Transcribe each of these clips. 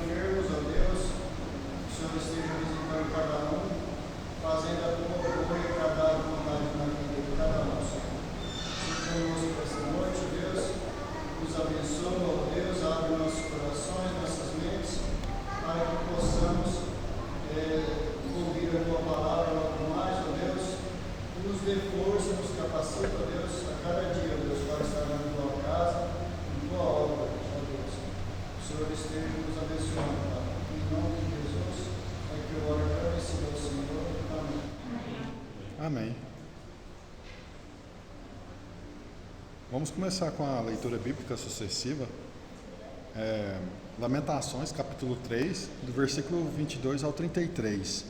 enfermos, ó Deus, que o Senhor esteja visitando cada um, fazendo a tua boa e agradável vontade na vida de cada um, Senhor. Seja conosco esta noite, ó Deus, nos abençoa, ó Deus, abre nossos corações, nossas mentes, para que possamos ouvir a tua palavra logo mais, ó Deus, nos dê força, nos capacita, ó Deus, a cada dia, ó Deus, para estar na tua casa, em tua obra, ó Deus. O Senhor esteja nos abençoando, Pai. Em nome de Jesus, é que eu oro agradecido ao Senhor. Amém. Amém. Vamos começar com a leitura bíblica sucessiva. Lamentações, capítulo 3, do versículo 22 ao 33.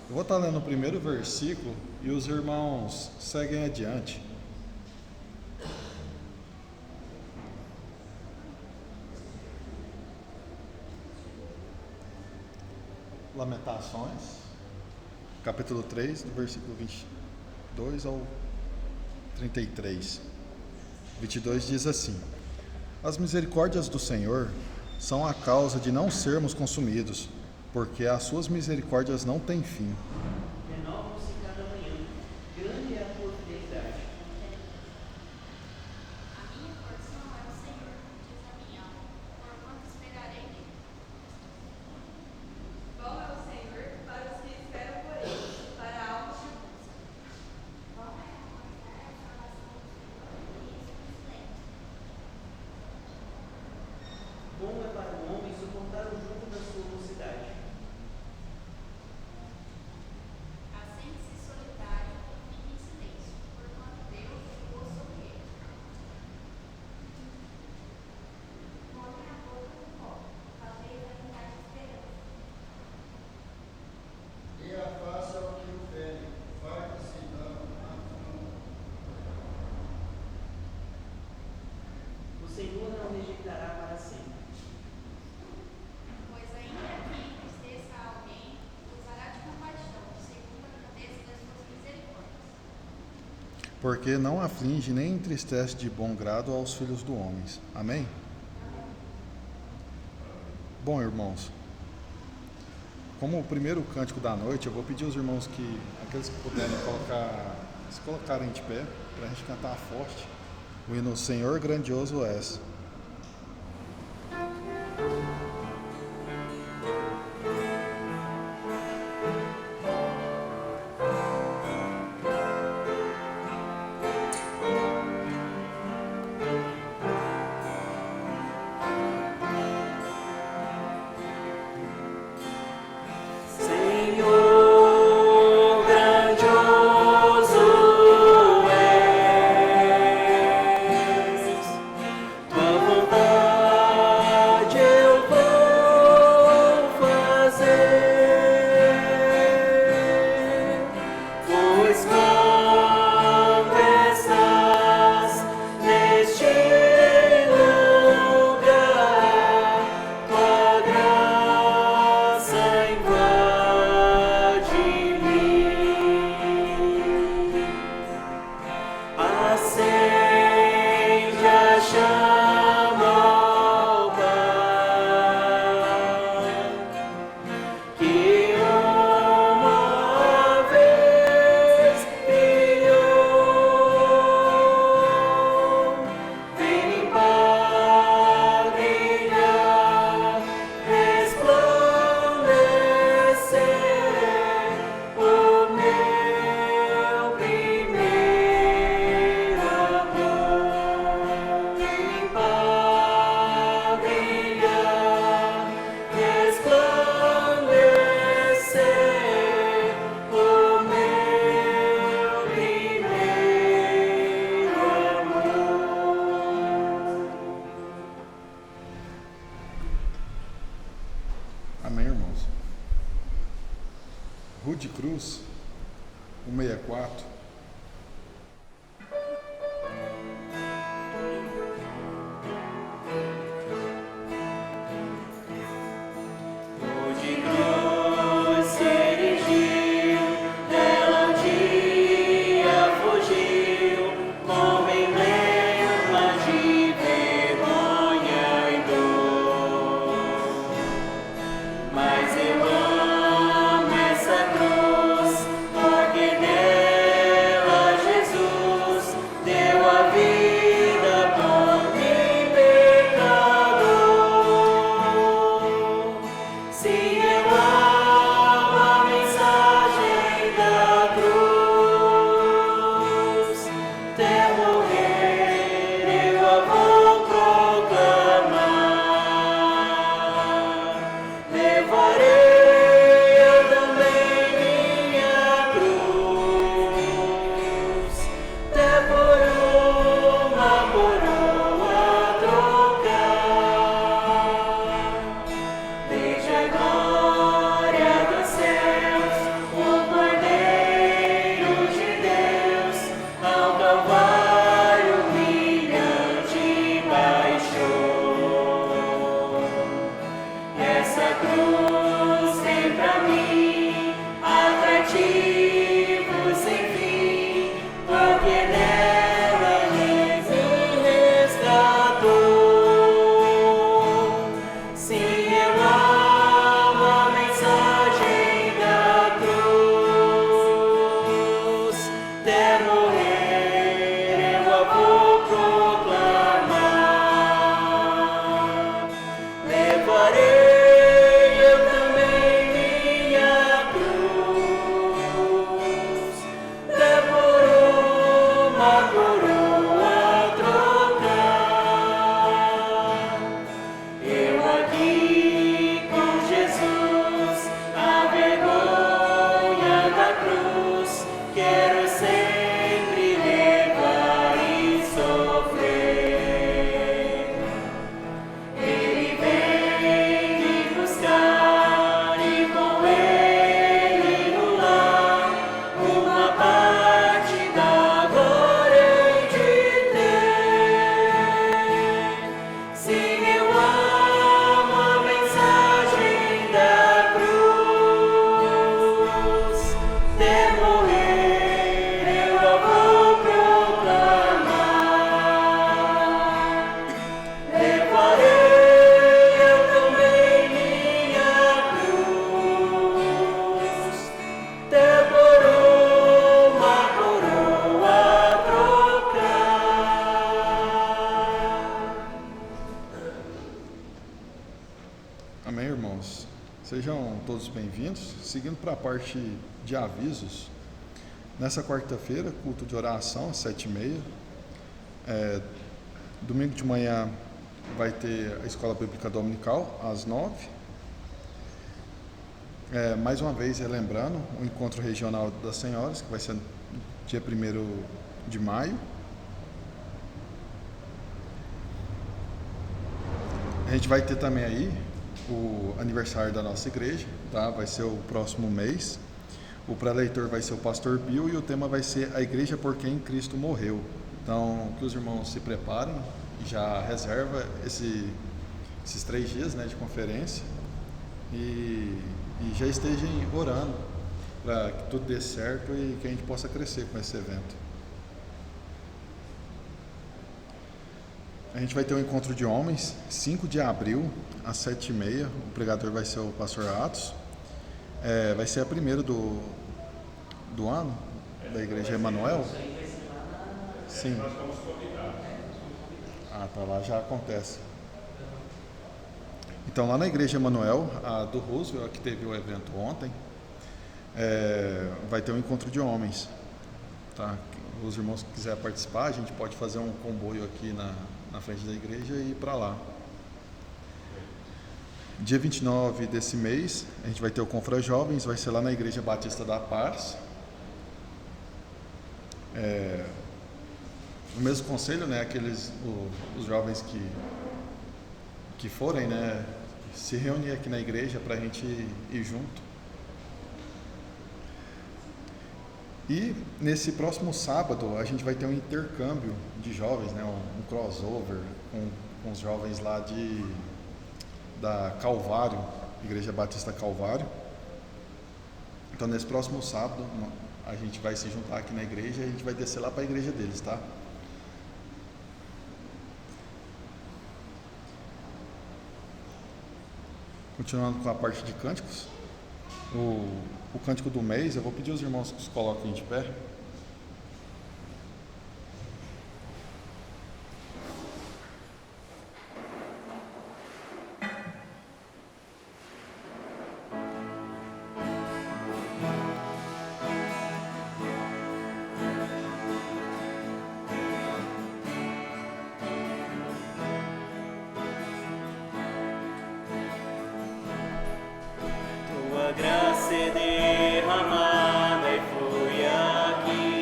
Eu vou estar lendo o primeiro versículo e os irmãos seguem adiante. Lamentações, capítulo 3, do versículo 22 ao 33. 22 diz assim: As misericórdias do Senhor são a causa de não sermos consumidos, porque as suas misericórdias não têm fim. Renovam-se cada manhã, grande é a tua fidelidade. A minha porção é o Senhor, diz a minha alma, porquanto esperarei nele. Bom é o Senhor para os que esperam por ele, para a alma que o busca. Bom é aguardar a salvação do Senhor, e isso nos lembra. Bom é para o homem suportar o jugo da sua mocidade. Assente-se solitário e fique em silêncio, porquanto Deus o socorre. Molhe a boca do pobre, talvez a lembrar de esperança. E a face ao que o fere, farta-se então a fome. O Senhor não rejeitará para sempre. Pois ainda que entristeça alguém, usará de compaixão, segundo a grandeza das suas misericórdias. Porque não aflige nem entristece de bom grado aos filhos do homem. Amém? Bom, irmãos, como o primeiro cântico da noite, eu vou pedir aos irmãos que, aqueles que puderem se colocarem de pé, para a gente cantar forte o hino Senhor grandioso és. Senhor grandioso és, tua vontade eu vou fazer, pois quando estás neste lugar, tua graça invade-me, acende a chama, ó Pai, que uma vez brilhou, vem limpar, brilhar, resplandecer o meu primeiro amor. Vem limpar, brilhar, resplandecer o meu primeiro amor. Amém, irmãos? Rude Cruz, 164. De cruz se erigiu, ela um dia fugiu, como emblema de vergonha e dor. Amém, irmãos? Sejam todos bem-vindos. Seguindo para a parte de avisos, nessa quarta-feira, culto de oração às 7h30. Domingo de manhã vai ter a escola bíblica dominical às 9h. Mais uma vez, relembrando, o encontro regional das senhoras, que vai ser dia 1º de maio. A gente vai ter também aí o aniversário da nossa igreja, tá? Vai ser o próximo mês. O pré-leitor vai ser o pastor Bill e o tema vai ser a igreja por quem Cristo morreu. Então, que os irmãos se preparem e já reserva esses 3 dias, né, de conferência e já estejam orando para que tudo dê certo e que a gente possa crescer com esse evento. A gente vai ter um encontro de homens, 5 de abril, às 7h30. O pregador vai ser o pastor Atos. Vai ser a primeira do ano, da igreja Emanuel. Sim. Nós estamos convidados. Ah, tá, lá já acontece. Então, lá na igreja Emanuel, a do Roosevelt, que teve o evento ontem, vai ter um encontro de homens. Tá? Os irmãos que quiserem participar, a gente pode fazer um comboio aqui na frente da igreja e ir para lá. Dia 29 desse mês, a gente vai ter o Confra Jovens, vai ser lá na Igreja Batista da Paz. O mesmo conselho, né, os jovens que forem, né, se reunir aqui na igreja para a gente ir junto. E nesse próximo sábado a gente vai ter um intercâmbio de jovens, né, um crossover com os jovens lá da Calvário, Igreja Batista Calvário. Então nesse próximo sábado a gente vai se juntar aqui na igreja e a gente vai descer lá para a igreja deles, tá? Continuando com a parte de cânticos, o cântico do mês, eu vou pedir aos irmãos que se coloquem de pé. Tua graça é derramada e foi aqui,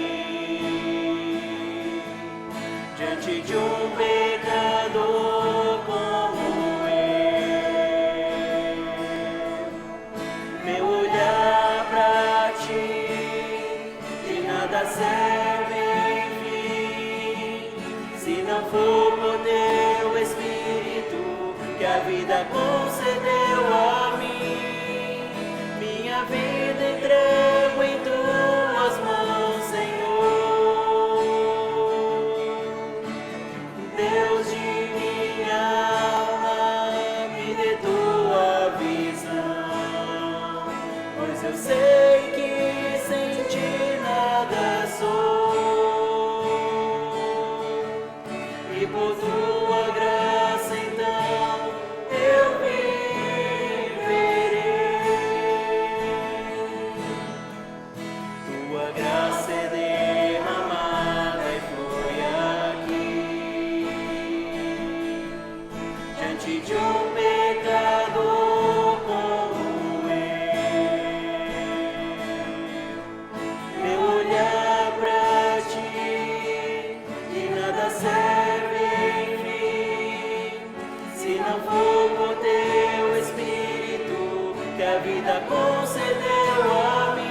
diante de um pecador como eu. Meu olhar pra ti de nada serve, enfim, se não for por teu Espírito que a vida concedeu a mim. Minha vida entrego em tuas mãos, Senhor. Deus de minha alma, me dê tua visão, pois eu sei que sem ti nada sou. E por tua graça então eu viverei. Tua graça é derramada e foi aqui, diante de um pecador como eu. Meu olhar pra ti de nada serve, enfim, se não for por teu Espírito que a vida concedeu a mim.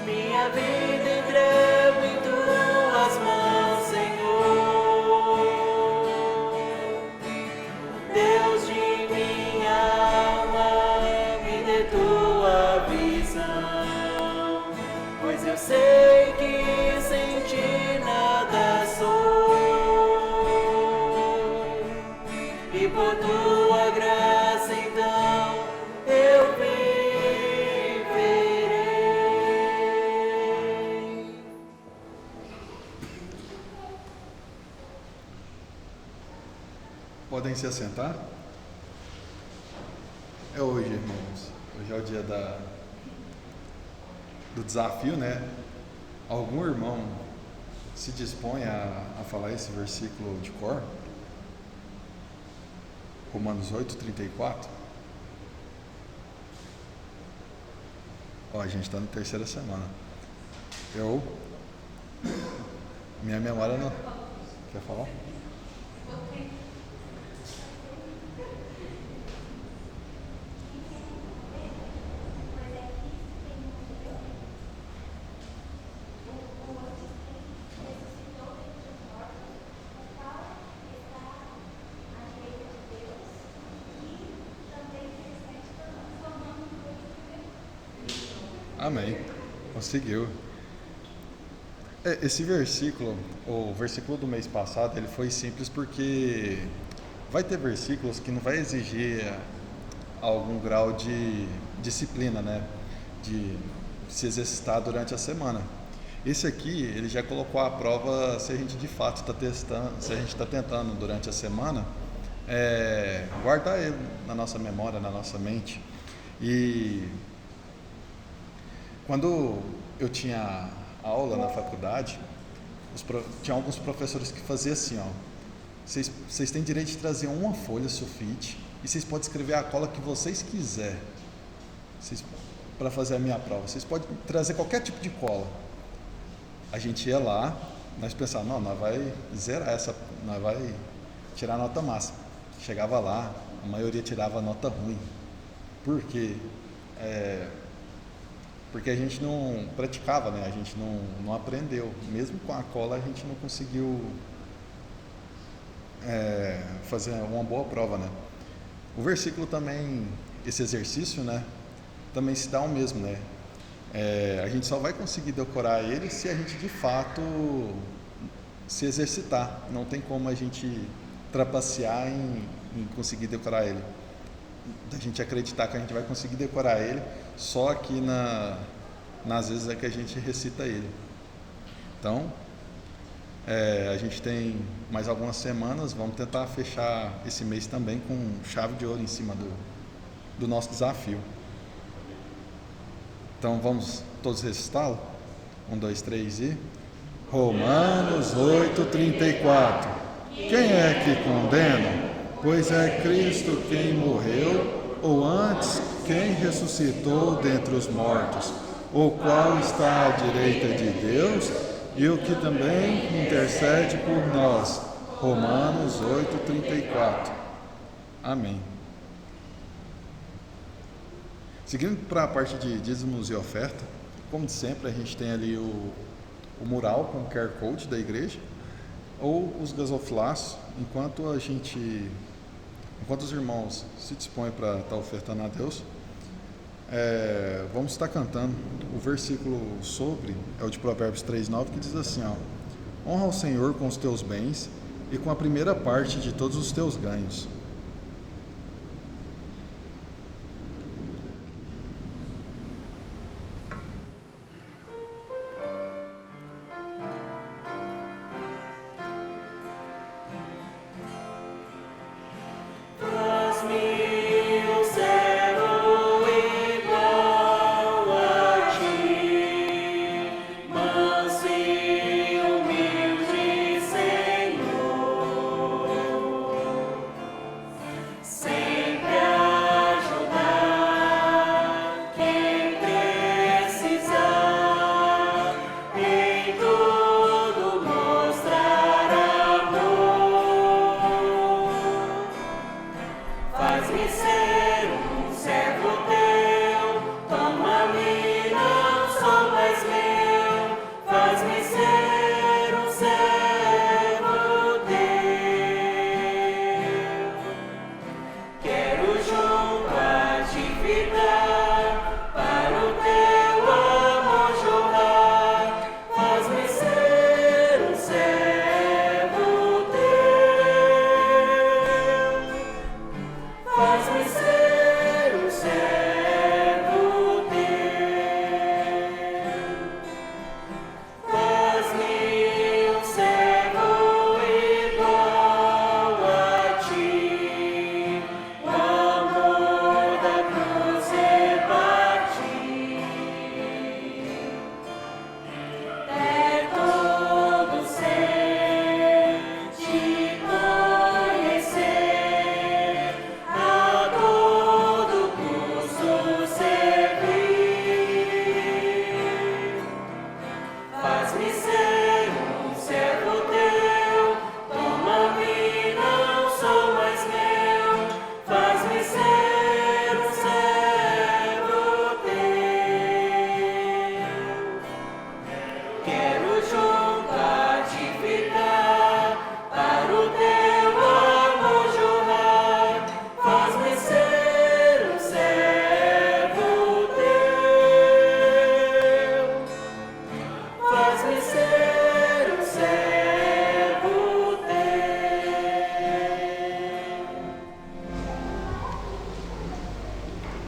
Minha vida entrego em tuas mãos, Senhor. Deus de minha alma, me dê tua visão, pois eu sei que sem ti nada sou. E por tua graça então eu viverei. Podem se assentar. É hoje, irmãos. Hoje é o dia do desafio, né? Algum irmão se dispõe a falar esse versículo de cor? Romanos 8:34. Ó, a gente está na terceira semana. Minha memória não. Quer falar? Amém. Conseguiu. Esse versículo, o versículo do mês passado, ele foi simples porque vai ter versículos que não vai exigir algum grau de disciplina, né? De se exercitar durante a semana. Esse aqui, ele já colocou à prova se a gente de fato está testando, se a gente está tentando durante a semana guardar ele na nossa memória, na nossa mente. E quando eu tinha aula na faculdade, tinha alguns professores que faziam assim, ó, vocês têm direito de trazer uma folha sulfite e vocês podem escrever a cola que vocês quiserem para fazer a minha prova. Vocês podem trazer qualquer tipo de cola. A gente ia lá, nós pensávamos, não, nós vai zerar essa, nós vai tirar a nota máxima. Chegava lá, a maioria tirava a nota ruim. Por quê? Porque a gente não praticava, né? A gente não aprendeu. Mesmo com a cola, a gente não conseguiu fazer uma boa prova, né? O versículo também, esse exercício, né? Também se dá o mesmo, né? A gente só vai conseguir decorar ele se a gente de fato se exercitar. Não tem como a gente trapacear em conseguir decorar ele. A gente acreditar que a gente vai conseguir decorar ele só aqui nas vezes que a gente recita ele. Então, a gente tem mais algumas semanas, vamos tentar fechar esse mês também com chave de ouro em cima do nosso desafio. Então vamos todos recitá-lo? 1, 2, 3 e... Romanos 8:34. Quem é que condena? Pois é Cristo quem morreu, ou antes quem ressuscitou dentre os mortos, o qual está à direita de Deus e o que também intercede por nós. Romanos 8:34. Amém. Seguindo para a parte de dízimos e oferta, como de sempre, a gente tem ali o mural com o QR Code da igreja, ou os gasofilaços, enquanto os irmãos se dispõem para estar ofertando a Deus, vamos estar cantando. O versículo é o de Provérbios 3:9, que diz assim, ó: honra ao Senhor com os teus bens e com a primeira parte de todos os teus ganhos.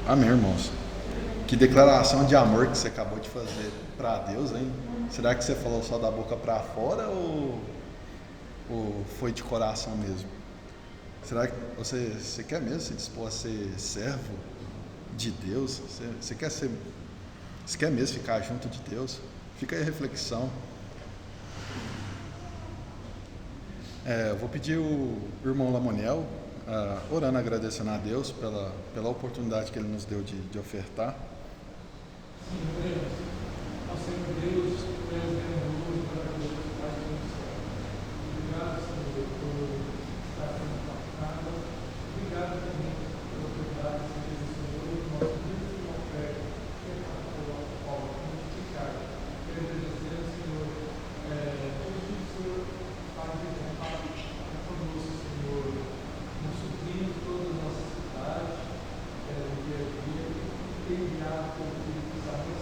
Amém, irmãos. Que declaração de amor que você acabou de fazer para Deus, hein? Será que você falou só da boca para fora ou foi de coração mesmo? Será que você quer mesmo se dispor a ser servo de Deus? Você quer mesmo ficar junto de Deus? Fica aí a reflexão. Eu vou pedir o irmão Lamoniel, orando, agradecendo a Deus pela oportunidade que Ele nos deu de ofertar. Ao Senhor Deus, maravilhoso, Pai do céu. Obrigado, Senhor, por estar aqui na tua casa. Obrigado também pela oportunidade de servir o Senhor, o nosso Deus e uma fé que é pela qual multiplicar. Quero agradecer ao Senhor tudo que o Senhor faz de vontade conosco, Senhor, nos suprindo todas as nossas cidades, no dia a dia, e enviar todo o que precisamos.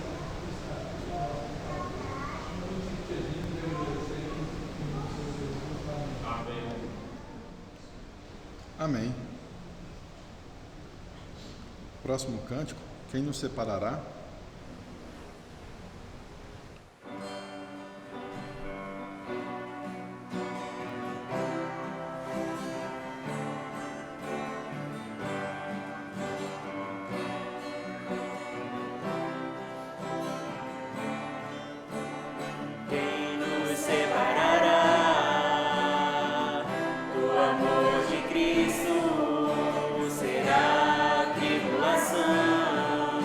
Amém. Próximo cântico, quem nos separará? Quem nos separará do amor de Cristo? Será tribulação,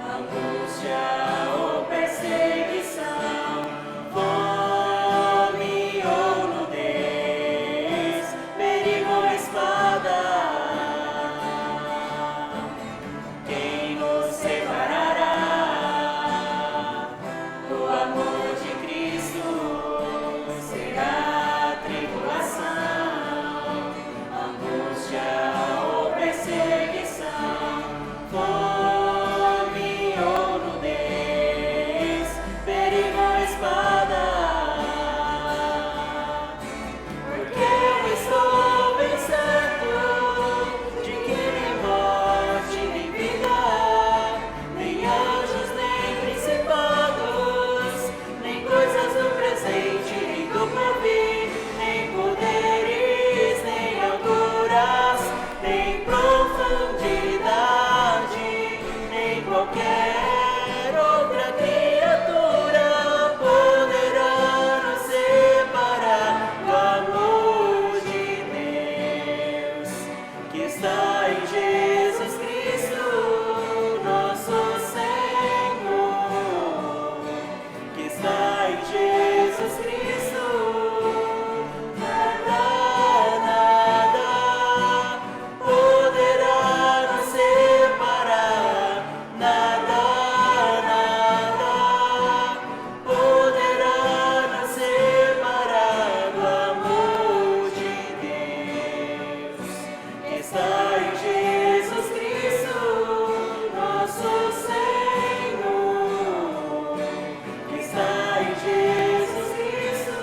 angústia ou perseguição, fome ou nudez, perigo ou espada? Quem nos separará do amor de Cristo? Será tribulação, angústia ou perseguição, fome ou nudez, perigo ou espada? Porque eu estou bem certo de que nem morte nem vida, nem anjos nem principados, nem coisas do presente nem do porvir, nem poderes nem alturas, nem profundidade, nem qualquer outra criatura poderá nos separar do amor de Deus que está em Jesus Cristo, nosso Senhor, que está em Jesus Cristo. Nada poderá nos separar, nada poderá nos separar do amor de Deus que está em Jesus Cristo, nosso Senhor, que está em Jesus Cristo.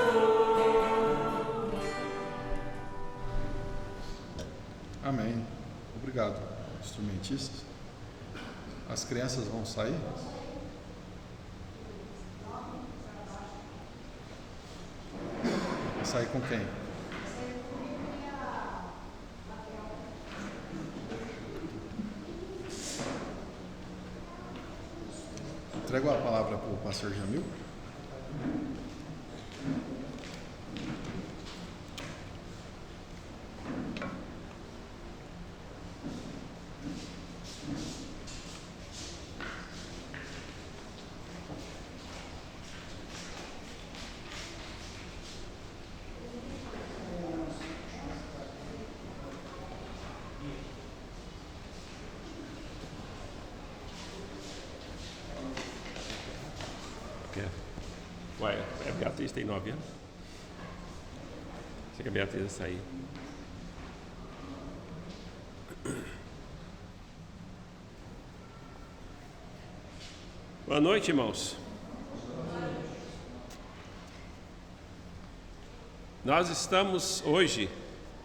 Amém. Obrigado, instrumentistas. As crianças vão sair? Vai sair com quem? Entrego a palavra para o pastor Jamil. Ué, a Beatriz tem 9 anos? Sei que a Beatriz vai sair. Boa noite, irmãos. Nós estamos hoje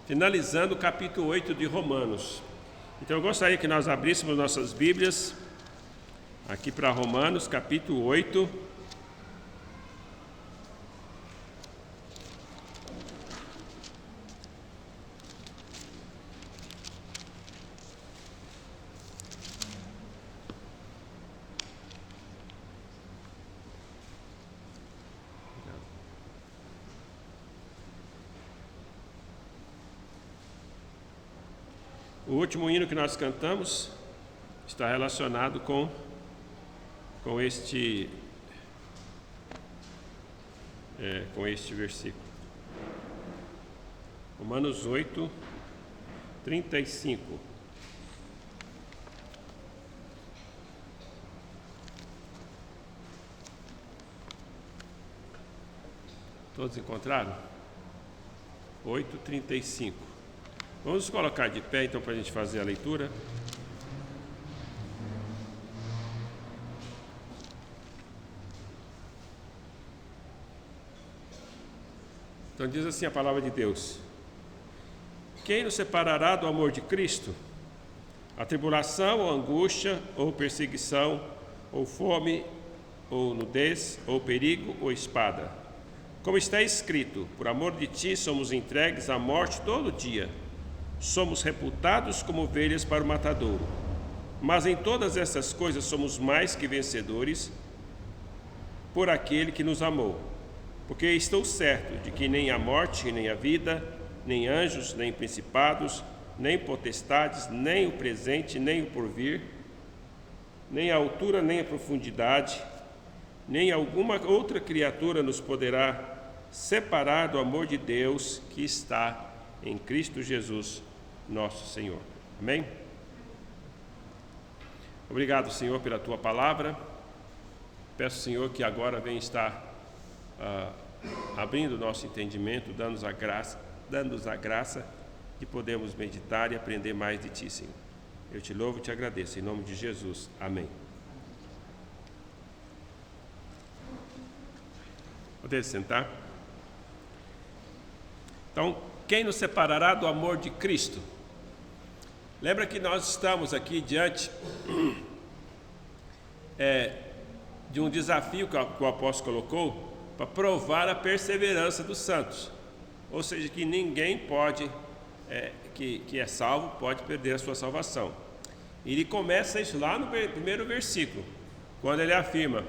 finalizando o capítulo 8 de Romanos. Então eu gostaria que nós abríssemos nossas Bíblias aqui para Romanos, capítulo 8. O último hino que nós cantamos está relacionado com este versículo. Romanos 8, 35. Todos encontraram? 8:35. Vamos nos colocar de pé, então, para a gente fazer a leitura. Então, diz assim a palavra de Deus: quem nos separará do amor de Cristo? A tribulação, ou angústia, ou perseguição, ou fome, ou nudez, ou perigo, ou espada. Como está escrito, por amor de ti somos entregues à morte todo dia. Somos reputados como ovelhas para o matadouro. Mas em todas essas coisas somos mais que vencedores por aquele que nos amou. Porque estou certo de que nem a morte, nem a vida, nem anjos, nem principados, nem potestades, nem o presente, nem o porvir, nem a altura, nem a profundidade, nem alguma outra criatura nos poderá separar do amor de Deus que está em Cristo Jesus, nosso Senhor. Amém? Obrigado, Senhor, pela Tua palavra. Peço, Senhor, que agora venha estar abrindo o nosso entendimento, dando-nos a graça de podermos meditar e aprender mais de Ti, Senhor. Eu Te louvo e Te agradeço, em nome de Jesus. Amém. Pode sentar? Então, quem nos separará do amor de Cristo? Lembra que nós estamos aqui diante de um desafio que o apóstolo colocou para provar a perseverança dos santos. Ou seja, que ninguém pode, que é salvo, pode perder a sua salvação. E ele começa isso lá no primeiro versículo, quando ele afirma: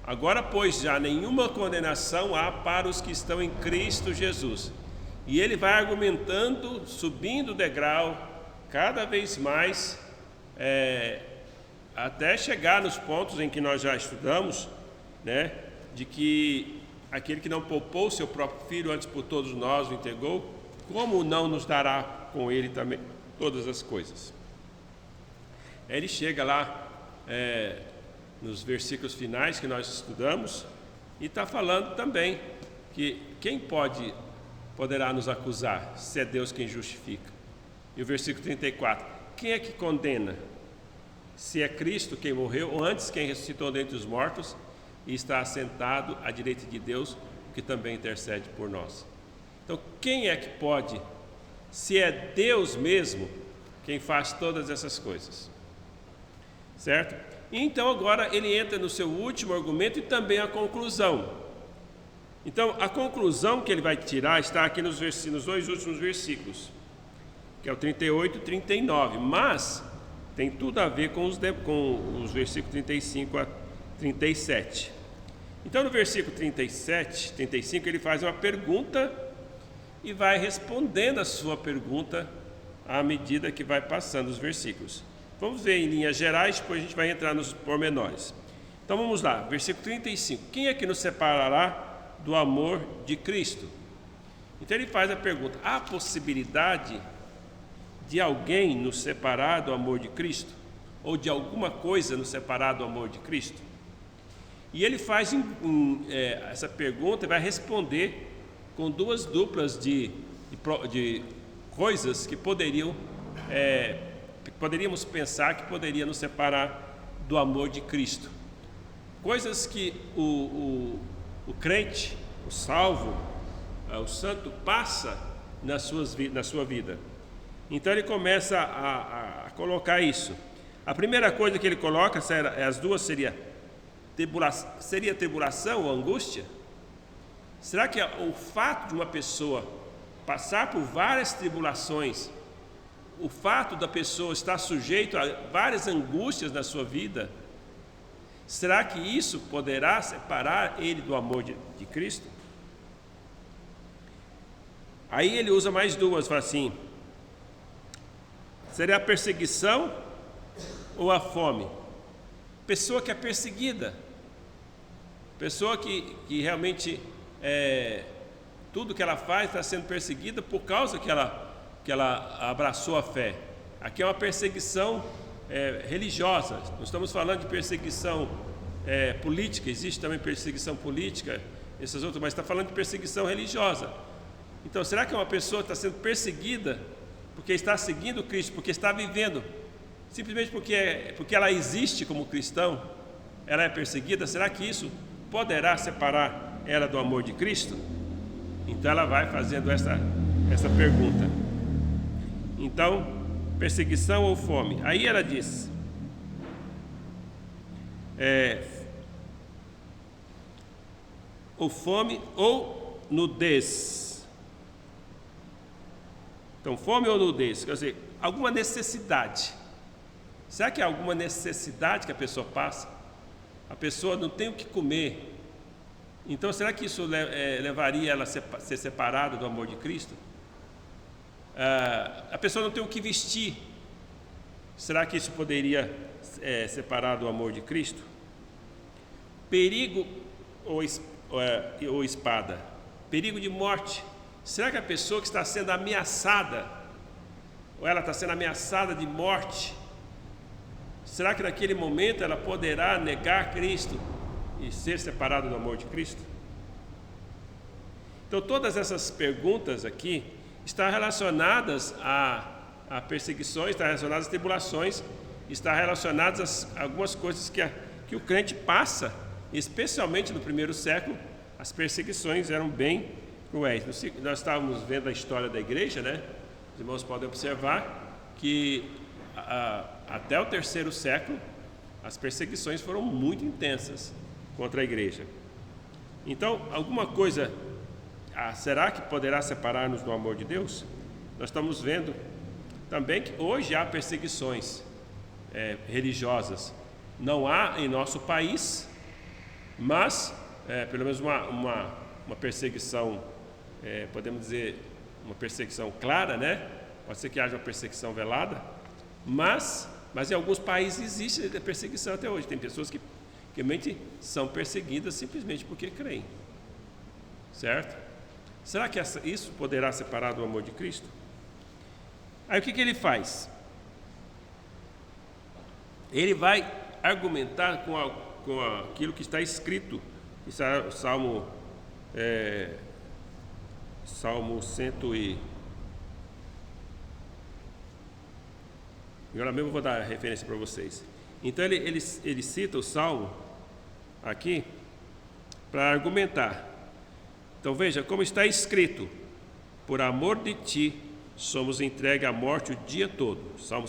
agora, pois, já nenhuma condenação há para os que estão em Cristo Jesus. E ele vai argumentando, subindo o degrau, cada vez mais, até chegar nos pontos em que nós já estudamos, né, de que aquele que não poupou seu próprio filho, antes por todos nós o entregou, como não nos dará com ele também todas as coisas? Ele chega lá nos versículos finais que nós estudamos e está falando também que quem poderá nos acusar, se é Deus quem justifica? E o versículo 34, quem é que condena? Se é Cristo quem morreu, ou antes quem ressuscitou dentre os mortos e está assentado à direita de Deus, que também intercede por nós. Então, quem é que pode, se é Deus mesmo quem faz todas essas coisas? Certo? E então agora ele entra no seu último argumento e também a conclusão. Então, a conclusão que ele vai tirar está aqui nos dois últimos versículos, que é o 38 e 39, mas tem tudo a ver com os versículos 35 a 37. Então, no versículo 35, ele faz uma pergunta e vai respondendo a sua pergunta à medida que vai passando os versículos. Vamos ver em linhas gerais, depois a gente vai entrar nos pormenores. Então, vamos lá, versículo 35. Quem é que nos separará do amor de Cristo? Então, ele faz a pergunta: há possibilidade de alguém nos separar do amor de Cristo? Ou de alguma coisa nos separar do amor de Cristo? E ele faz essa pergunta e vai responder com duas duplas de coisas que poderíamos pensar que poderiam nos separar do amor de Cristo. Coisas que o crente, o salvo, o santo passa na sua vida. Então ele começa a colocar isso. A primeira coisa que ele coloca, as duas seria tribulação ou angústia? Será que o fato de uma pessoa passar por várias tribulações, o fato da pessoa estar sujeito a várias angústias na sua vida, será que isso poderá separar ele do amor de Cristo? Aí ele usa mais duas, fala assim: seria a perseguição ou a fome? Pessoa que é perseguida, pessoa que realmente tudo que ela faz está sendo perseguida por causa que ela abraçou a fé. Aqui é uma perseguição religiosa. Não estamos falando de perseguição política, existe também perseguição política, essas outras, mas está falando de perseguição religiosa. Então, será que uma pessoa está sendo perseguida porque está seguindo Cristo, porque está vivendo, simplesmente porque ela existe como cristão, ela é perseguida? Será que isso poderá separar ela do amor de Cristo? Então ela vai fazendo essa pergunta. Então, perseguição ou fome? Aí ela diz: ou fome ou nudez. Então, fome ou nudez, quer dizer, alguma necessidade. Será que há alguma necessidade que a pessoa passa? A pessoa não tem o que comer. Então, será que isso levaria ela a ser separada do amor de Cristo? A pessoa não tem o que vestir. Será que isso poderia separar do amor de Cristo? Perigo ou espada? Perigo de morte. Será que a pessoa que está sendo ameaçada, ou ela está sendo ameaçada de morte, será que naquele momento ela poderá negar Cristo e ser separado do amor de Cristo? Então, todas essas perguntas aqui estão relacionadas a perseguições, estão relacionadas a tribulações, estão relacionadas a algumas coisas que o crente passa, especialmente no primeiro século. As perseguições eram bem cruéis. Nós estávamos vendo a história da igreja, né? Os irmãos podem observar que até o terceiro século as perseguições foram muito intensas contra a igreja. Então, alguma coisa será que poderá separar-nos do amor de Deus? Nós estamos vendo também que hoje há perseguições religiosas. Não há em nosso país, mas pelo menos uma perseguição, podemos dizer, uma perseguição clara, né? Pode ser que haja uma perseguição velada, mas em alguns países existe perseguição até hoje. Tem pessoas que realmente são perseguidas simplesmente porque creem, certo? Será que isso poderá separar do amor de Cristo? Aí o que ele faz? Ele vai argumentar com aquilo que está escrito, Salmo 100 e... Agora mesmo eu vou dar a referência para vocês. Então ele cita o Salmo aqui para argumentar. Então veja como está escrito: por amor de ti somos entregues à morte o dia todo. Salmo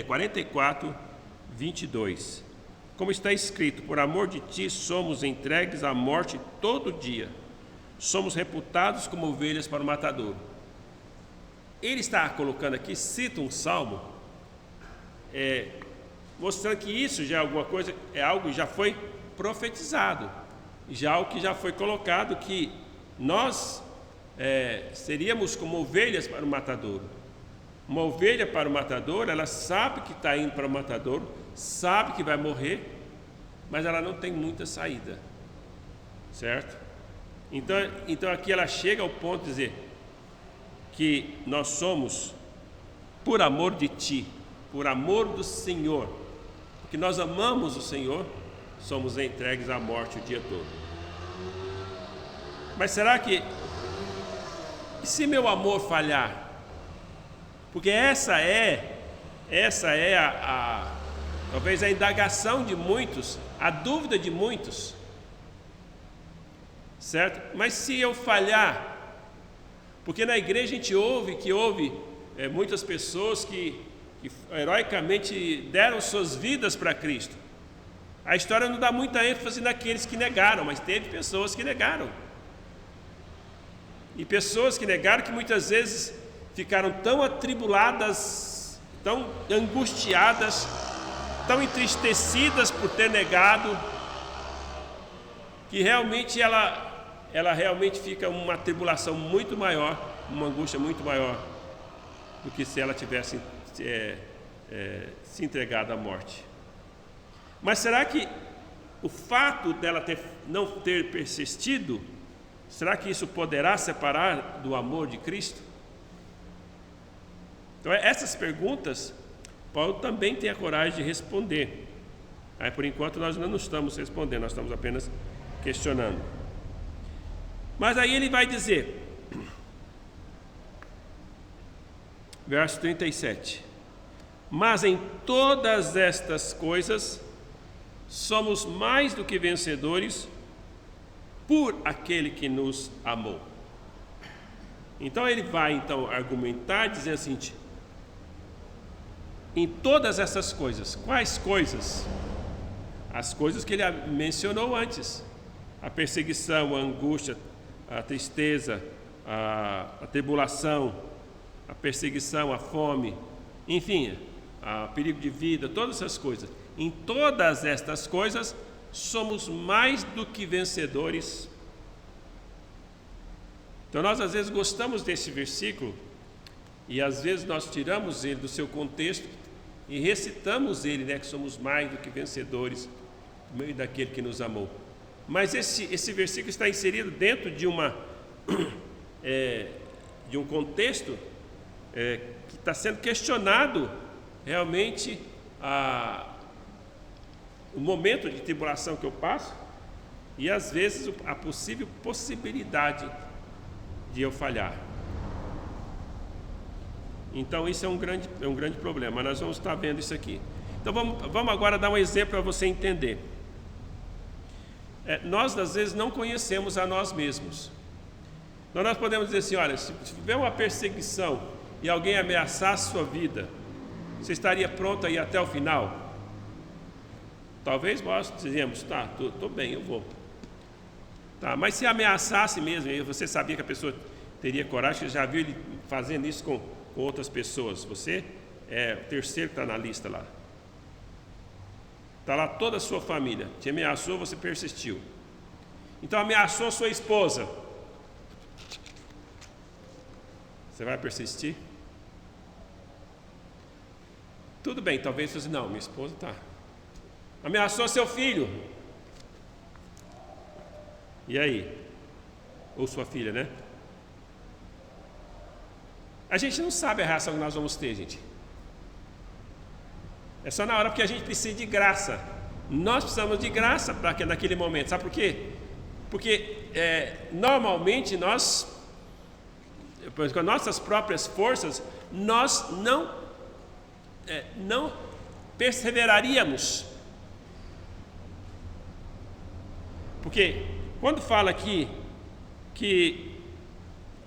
44, 22. Como está escrito: por amor de ti somos entregues à morte todo dia. Somos reputados como ovelhas para o matadouro. Ele está colocando aqui, cita um salmo, mostrando que isso já é alguma coisa, é algo que já foi profetizado, já algo que já foi colocado, que nós seríamos como ovelhas para o matadouro. Uma ovelha para o matadouro, ela sabe que está indo para o matadouro, sabe que vai morrer, mas ela não tem muita saída, certo? Então aqui ela chega ao ponto de dizer que nós somos, por amor de ti, por amor do Senhor, porque nós amamos o Senhor, somos entregues à morte o dia todo. Mas será que, e se meu amor falhar? Porque essa é talvez a indagação de muitos, a dúvida de muitos, certo? Mas se eu falhar, porque na igreja a gente ouve que houve muitas pessoas que heroicamente deram suas vidas para Cristo. A história não dá muita ênfase naqueles que negaram, mas teve pessoas que negaram. E pessoas que negaram que muitas vezes ficaram tão atribuladas, tão angustiadas, tão entristecidas por ter negado, que realmente ela realmente fica uma tribulação muito maior, uma angústia muito maior do que se ela tivesse se entregado à morte. Mas será que o fato dela não ter persistido, será que isso poderá separar do amor de Cristo? Então, essas perguntas, Paulo também tem a coragem de responder. Aí, por enquanto, nós não estamos respondendo, nós estamos apenas questionando. Mas aí ele vai dizer, verso 37, mas em todas estas coisas somos mais do que vencedores por aquele que nos amou. Então ele vai argumentar, dizer assim, em todas essas coisas, quais coisas? As coisas que ele mencionou antes: a perseguição, a angústia, a tristeza, a tribulação, a perseguição, a fome, enfim, o perigo de vida, todas essas coisas. Em todas estas coisas somos mais do que vencedores. Então nós às vezes gostamos desse versículo e às vezes nós tiramos ele do seu contexto e recitamos ele, que somos mais do que vencedores no meio daquele que nos amou. Mas esse versículo está inserido dentro de um contexto que está sendo questionado realmente o momento de tribulação que eu passo e às vezes a possível possibilidade de eu falhar. Então isso é um grande problema. Nós vamos estar vendo isso aqui. Então vamos agora dar um exemplo para você entender. Nós às vezes não conhecemos a nós mesmos. Então nós podemos dizer assim, olha, se tiver uma perseguição e alguém ameaçar a sua vida, você estaria pronto a ir até o final? Talvez nós dizemos, tá, estou bem, eu vou. Tá, mas se ameaçasse mesmo, e você sabia que a pessoa teria coragem, você já viu ele fazendo isso com outras pessoas, você é o terceiro que está na lista lá. Está lá toda a sua família, te ameaçou, você persistiu. Então ameaçou sua esposa, você vai persistir? Tudo bem, talvez você não, minha esposa está. Ameaçou seu filho. E aí? Ou sua filha, né? A gente não sabe a reação que nós vamos ter, gente. É só na hora porque a gente precisa de graça. Nós precisamos de graça naquele momento. Sabe por quê? Porque normalmente nós, com nossas próprias forças, nós não perseveraríamos. Porque quando fala aqui que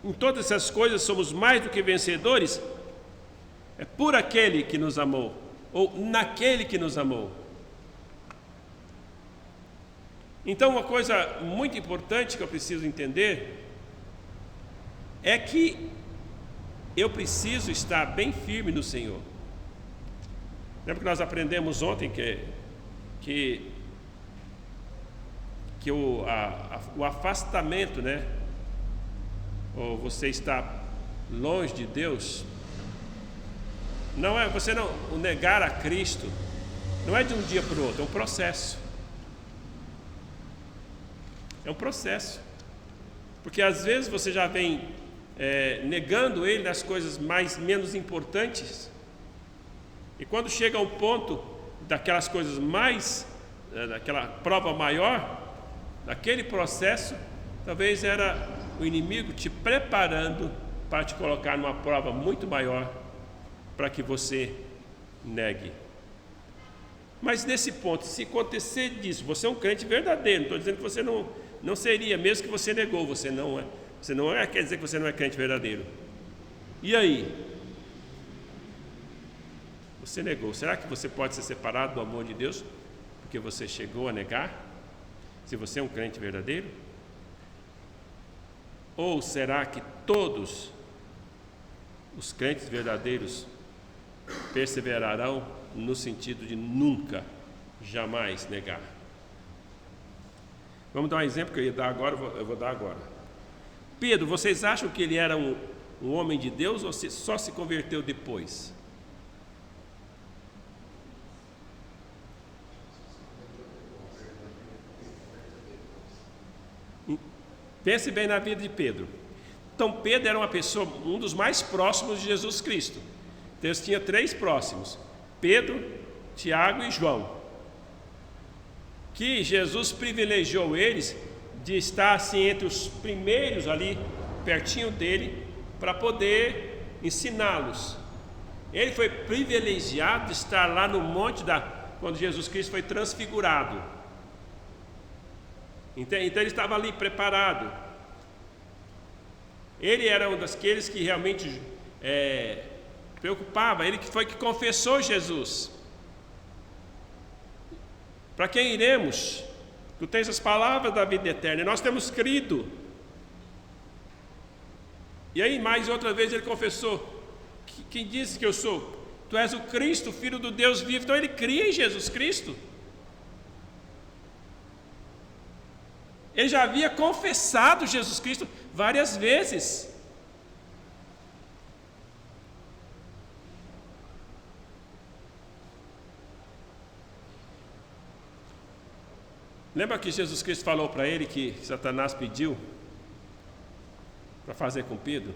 em todas essas coisas somos mais do que vencedores, é por aquele que nos amou, ou naquele que nos amou. Então uma coisa muito importante que eu preciso entender é que eu preciso estar bem firme no Senhor. Lembra que nós aprendemos ontem que o afastamento, né? Ou você está longe de Deus, não é você não o negar a Cristo, não é de um dia para o outro, é um processo. É um processo, porque às vezes você já vem negando Ele nas coisas menos importantes, e quando chega ao ponto daquelas coisas daquela prova maior, daquele processo, talvez era o inimigo te preparando para te colocar numa prova muito maior, para que você negue. Mas nesse ponto, se acontecer disso, você é um crente verdadeiro, não estou dizendo que você não seria, mesmo que você negou, você não é, quer dizer que você não é crente verdadeiro. E aí? Você negou. Será que você pode ser separado do amor de Deus porque você chegou a negar? Se você é um crente verdadeiro? Ou será que todos os crentes verdadeiros perseverarão no sentido de nunca, jamais negar? Vamos dar um exemplo que eu ia dar agora, eu vou dar agora. Pedro, vocês acham que ele era um homem de Deus ou só se converteu depois? Pense bem na vida de Pedro. Então Pedro era uma pessoa, um dos mais próximos de Jesus Cristo. Deus tinha 3 próximos: Pedro, Tiago e João, que Jesus privilegiou eles de estar assim entre os primeiros ali, pertinho dele, para poder ensiná-los. Ele foi privilegiado de estar lá no monte quando Jesus Cristo foi transfigurado. Então ele estava ali preparado. Ele era um daqueles que realmente preocupava. Ele que foi que confessou Jesus. Para quem iremos? Tu tens as palavras da vida eterna, e nós temos crido. E aí mais outra vez ele confessou: quem disse que eu sou? Tu és o Cristo, Filho do Deus vivo. Então ele cria em Jesus Cristo. Ele já havia confessado Jesus Cristo várias vezes. Lembra que Jesus Cristo falou para ele que Satanás pediu para fazer com Pedro?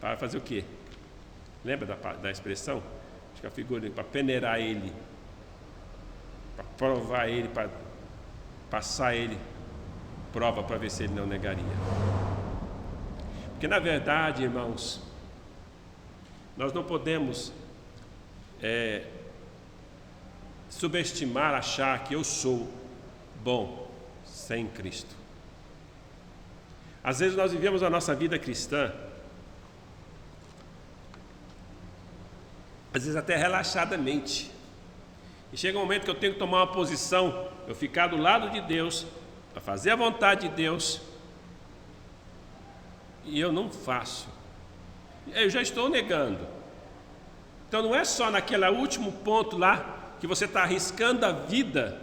Para fazer o quê? Lembra da expressão? Acho que a figura para peneirar ele, para provar ele, para passar ele prova para ver se ele não negaria. Porque na verdade, irmãos, nós não podemos subestimar, achar que eu sou bom sem Cristo. Às vezes nós vivemos a nossa vida cristã, às vezes até relaxadamente, e chega um momento que eu tenho que tomar uma posição, eu ficar do lado de Deus, para fazer a vontade de Deus, e eu não faço. Eu já estou negando. Então não é só naquele último ponto lá que você está arriscando a vida,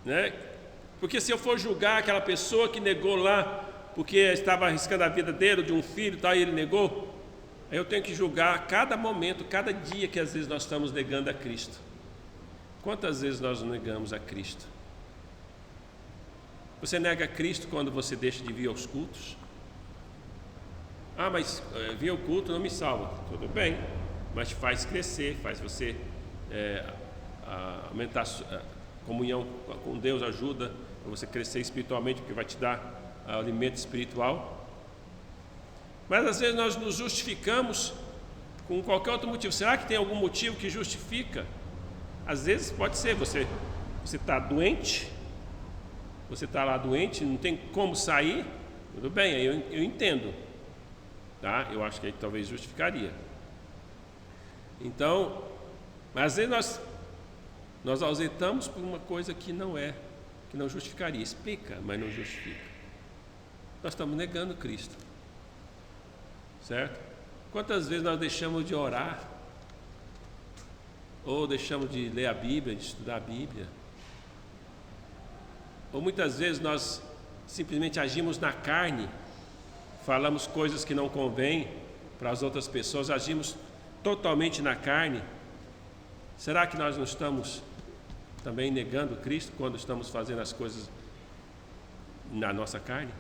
né? Porque se eu for julgar aquela pessoa que negou lá, porque estava arriscando a vida dele, de um filho e tal, e ele negou, aí eu tenho que julgar cada momento, cada dia que às vezes nós estamos negando a Cristo. Quantas vezes nós negamos a Cristo? Você nega a Cristo quando você deixa de vir aos cultos? Ah, mas vir ao culto não me salva. Tudo bem, mas te faz crescer, faz você aumentar a comunhão com Deus, ajuda a você crescer espiritualmente, porque vai te dar alimento espiritual. Mas às vezes nós nos justificamos com qualquer outro motivo. Será que tem algum motivo que justifica? Às vezes pode ser, você está doente, você está lá doente, não tem como sair, tudo bem, aí eu entendo, tá? Eu acho que aí talvez justificaria. Então, mas às vezes nós ausentamos por uma coisa que não justificaria, explica, mas não justifica. Nós estamos negando Cristo, certo? Quantas vezes nós deixamos de orar, ou deixamos de ler a Bíblia, de estudar a Bíblia, ou muitas vezes nós simplesmente agimos na carne, falamos coisas que não convêm para as outras pessoas, agimos totalmente na carne. Será que nós não estamos também negando Cristo quando estamos fazendo as coisas na nossa carne?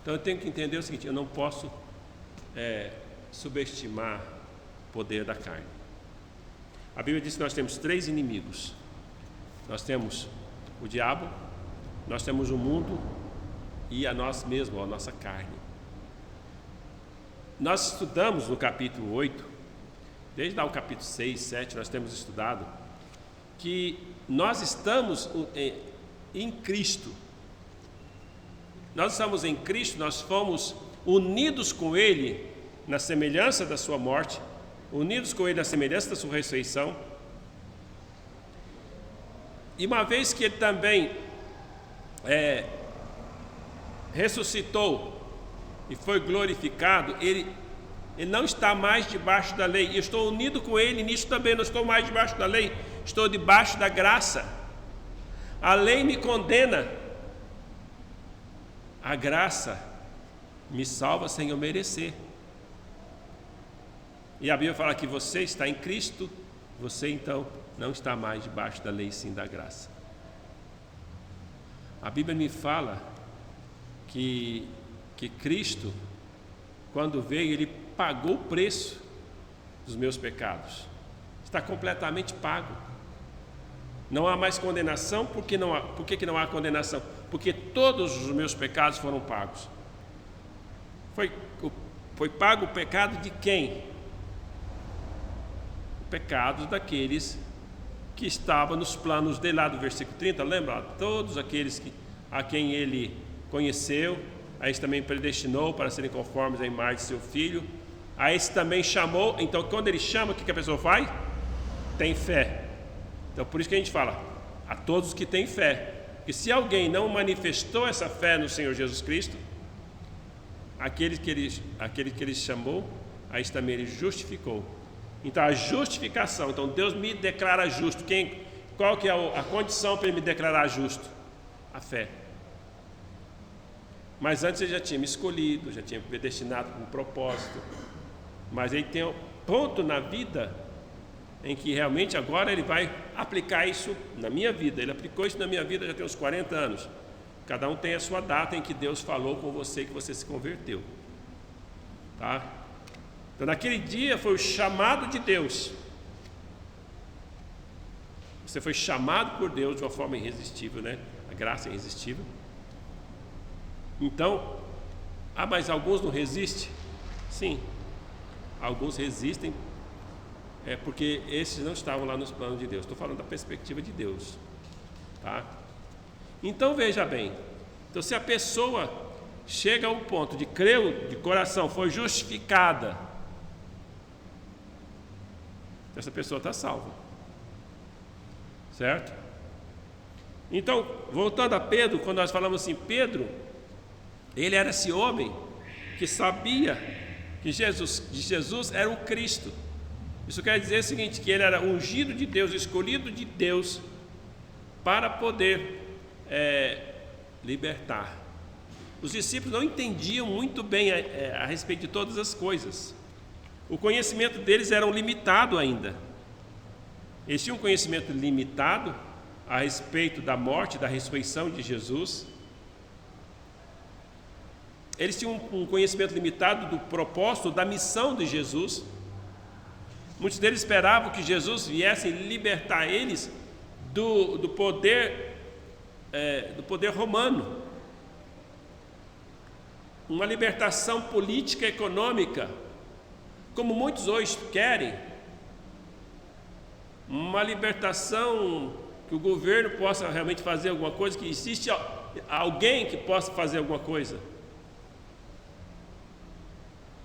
Então eu tenho que entender o seguinte: eu não posso subestimar o poder da carne. A Bíblia diz que nós temos 3 inimigos. Nós temos o diabo, nós temos o mundo e a nós mesmos, a nossa carne. Nós estudamos no capítulo 8, desde lá o capítulo 6, 7, nós temos estudado que nós estamos em Cristo. Nós estamos em Cristo, nós fomos unidos com Ele na semelhança da sua morte, unidos com ele na semelhança da sua ressurreição. E uma vez que ele também ressuscitou e foi glorificado, ele não está mais debaixo da lei. Eu estou unido com ele nisso também, não estou mais debaixo da lei, estou debaixo da graça. A lei me condena, a graça me salva sem eu merecer. E a Bíblia fala que você está em Cristo, você então não está mais debaixo da lei, sim da graça. A Bíblia me fala que Cristo, quando veio, ele pagou o preço dos meus pecados. Está completamente pago. Não há mais condenação. Por que não há condenação? Porque todos os meus pecados foram pagos. Foi pago o pecado de quem? O pecado daqueles que estavam nos planos dele, lá do versículo 30, lembra? Todos aqueles a quem ele conheceu, a esse também predestinou para serem conformes à imagem de seu Filho, a esse também chamou. Então, quando ele chama, o que a pessoa faz? Tem fé. Então, por isso que a gente fala, a todos que têm fé. Porque se alguém não manifestou essa fé no Senhor Jesus Cristo, aquele que ele chamou, a esse também ele justificou. Então, a justificação, então Deus me declara justo. Qual que é a condição para ele me declarar justo? A fé. Mas antes ele já tinha me escolhido, já tinha me predestinado com um propósito. Mas ele tem um ponto na vida em que realmente agora ele vai aplicar isso na minha vida. Ele aplicou isso na minha vida já tem uns 40 anos. Cada um tem a sua data em que Deus falou com você que você se converteu. Tá? Então naquele dia foi o chamado de Deus. Você foi chamado por Deus de uma forma irresistível, né? A graça é irresistível. Então, mas alguns não resistem? Sim, alguns resistem, porque esses não estavam lá nos planos de Deus. Estou falando da perspectiva de Deus, tá? Então veja bem, então se a pessoa chega ao ponto de crer de coração, foi justificada, essa pessoa está salva, certo? Então, voltando a Pedro, quando nós falamos assim, Pedro, ele era esse homem que sabia que Jesus era o Cristo. Isso quer dizer o seguinte, que ele era ungido de Deus, escolhido de Deus para poder libertar. Os discípulos não entendiam muito bem a respeito de todas as coisas. O conhecimento deles era limitado ainda. Eles tinham um conhecimento limitado a respeito da morte, da ressurreição de Jesus. Eles tinham um conhecimento limitado do propósito, da missão de Jesus. Muitos deles esperavam que Jesus viesse libertar eles do poder romano. Uma libertação política e econômica, como muitos hoje querem. Uma libertação que o governo possa realmente fazer alguma coisa, que existe alguém que possa fazer alguma coisa.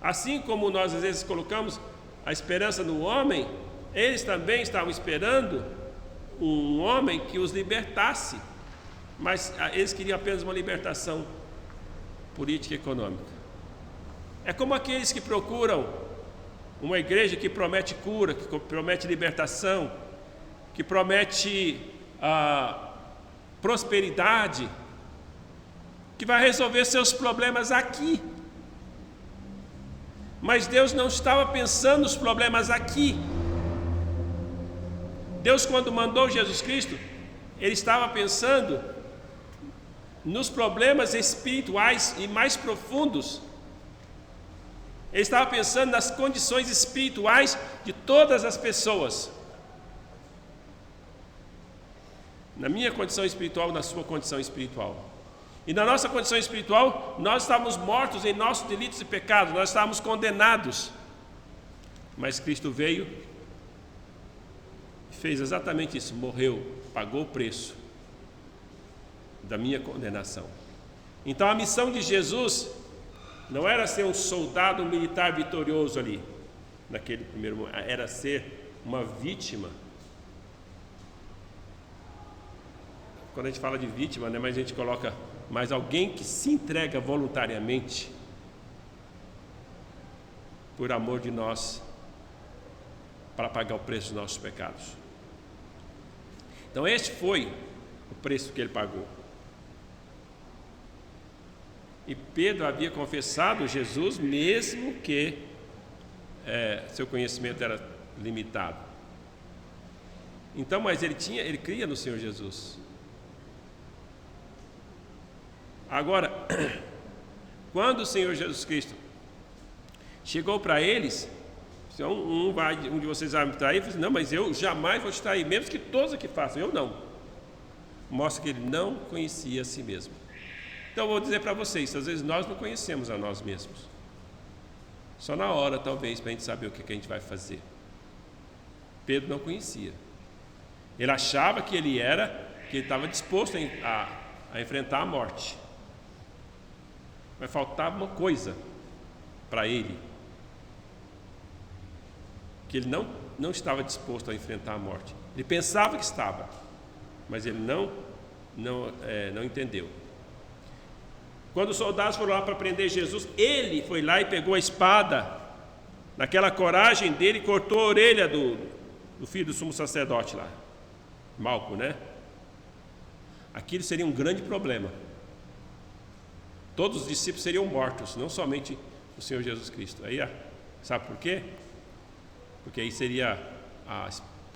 Assim como nós às vezes colocamos a esperança no homem, eles também estavam esperando um homem que os libertasse, mas eles queriam apenas uma libertação política e econômica. É como aqueles que procuram uma igreja que promete cura, que promete libertação, que promete prosperidade, que vai resolver seus problemas aqui. Mas Deus não estava pensando nos problemas aqui. Deus, quando mandou Jesus Cristo, Ele estava pensando nos problemas espirituais e mais profundos. Ele estava pensando nas condições espirituais de todas as pessoas. Na minha condição espiritual, na sua condição espiritual. E na nossa condição espiritual, nós estávamos mortos em nossos delitos e pecados, nós estávamos condenados. Mas Cristo veio e fez exatamente isso, morreu, pagou o preço da minha condenação. Então a missão de Jesus Não era ser um soldado militar vitorioso ali, naquele primeiro momento, era ser uma vítima. Quando a gente fala de vítima, né, mas a gente coloca mais alguém que se entrega voluntariamente por amor de nós, para pagar o preço dos nossos pecados. Então este foi o preço que ele pagou. E Pedro havia confessado Jesus, mesmo que seu conhecimento era limitado. Então, mas ele cria no Senhor Jesus. Agora, quando o Senhor Jesus Cristo chegou para eles, um de vocês vai me trair, falou assim, não, mas eu jamais vou te trair, mesmo que todos aqui façam, eu não. Mostra que ele não conhecia a si mesmo. Então eu vou dizer para vocês, às vezes nós não conhecemos a nós mesmos. Só na hora, talvez, para a gente saber o que a gente vai fazer. Pedro não conhecia. Ele achava que ele estava disposto a enfrentar a morte. Mas faltava uma coisa para ele, que ele não estava disposto a enfrentar a morte. Ele pensava que estava, mas ele não entendeu. Quando os soldados foram lá para prender Jesus, ele foi lá e pegou a espada, naquela coragem dele, cortou a orelha do filho do sumo sacerdote lá, Malco, né? Aquilo seria um grande problema. Todos os discípulos seriam mortos, não somente o Senhor Jesus Cristo. Aí, sabe por quê? Porque aí seria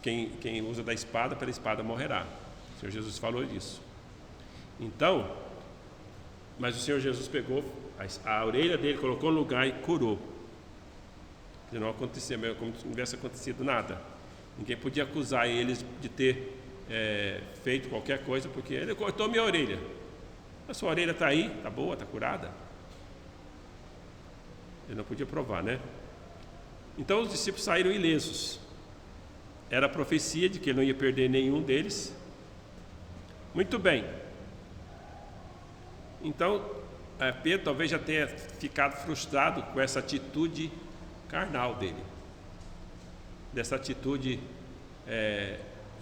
quem usa da espada, pela espada morrerá. O Senhor Jesus falou disso. Então, mas o Senhor Jesus pegou a orelha dele, colocou no lugar e curou. Não acontecia, como se não tivesse acontecido nada. Ninguém podia acusar eles de ter feito qualquer coisa, porque ele cortou minha orelha. A sua orelha está aí, está boa, está curada. Ele não podia provar, né? Então os discípulos saíram ilesos. Era a profecia de que ele não ia perder nenhum deles. Muito bem. Então, Pedro talvez já tenha ficado frustrado com essa atitude carnal dele. Dessa atitude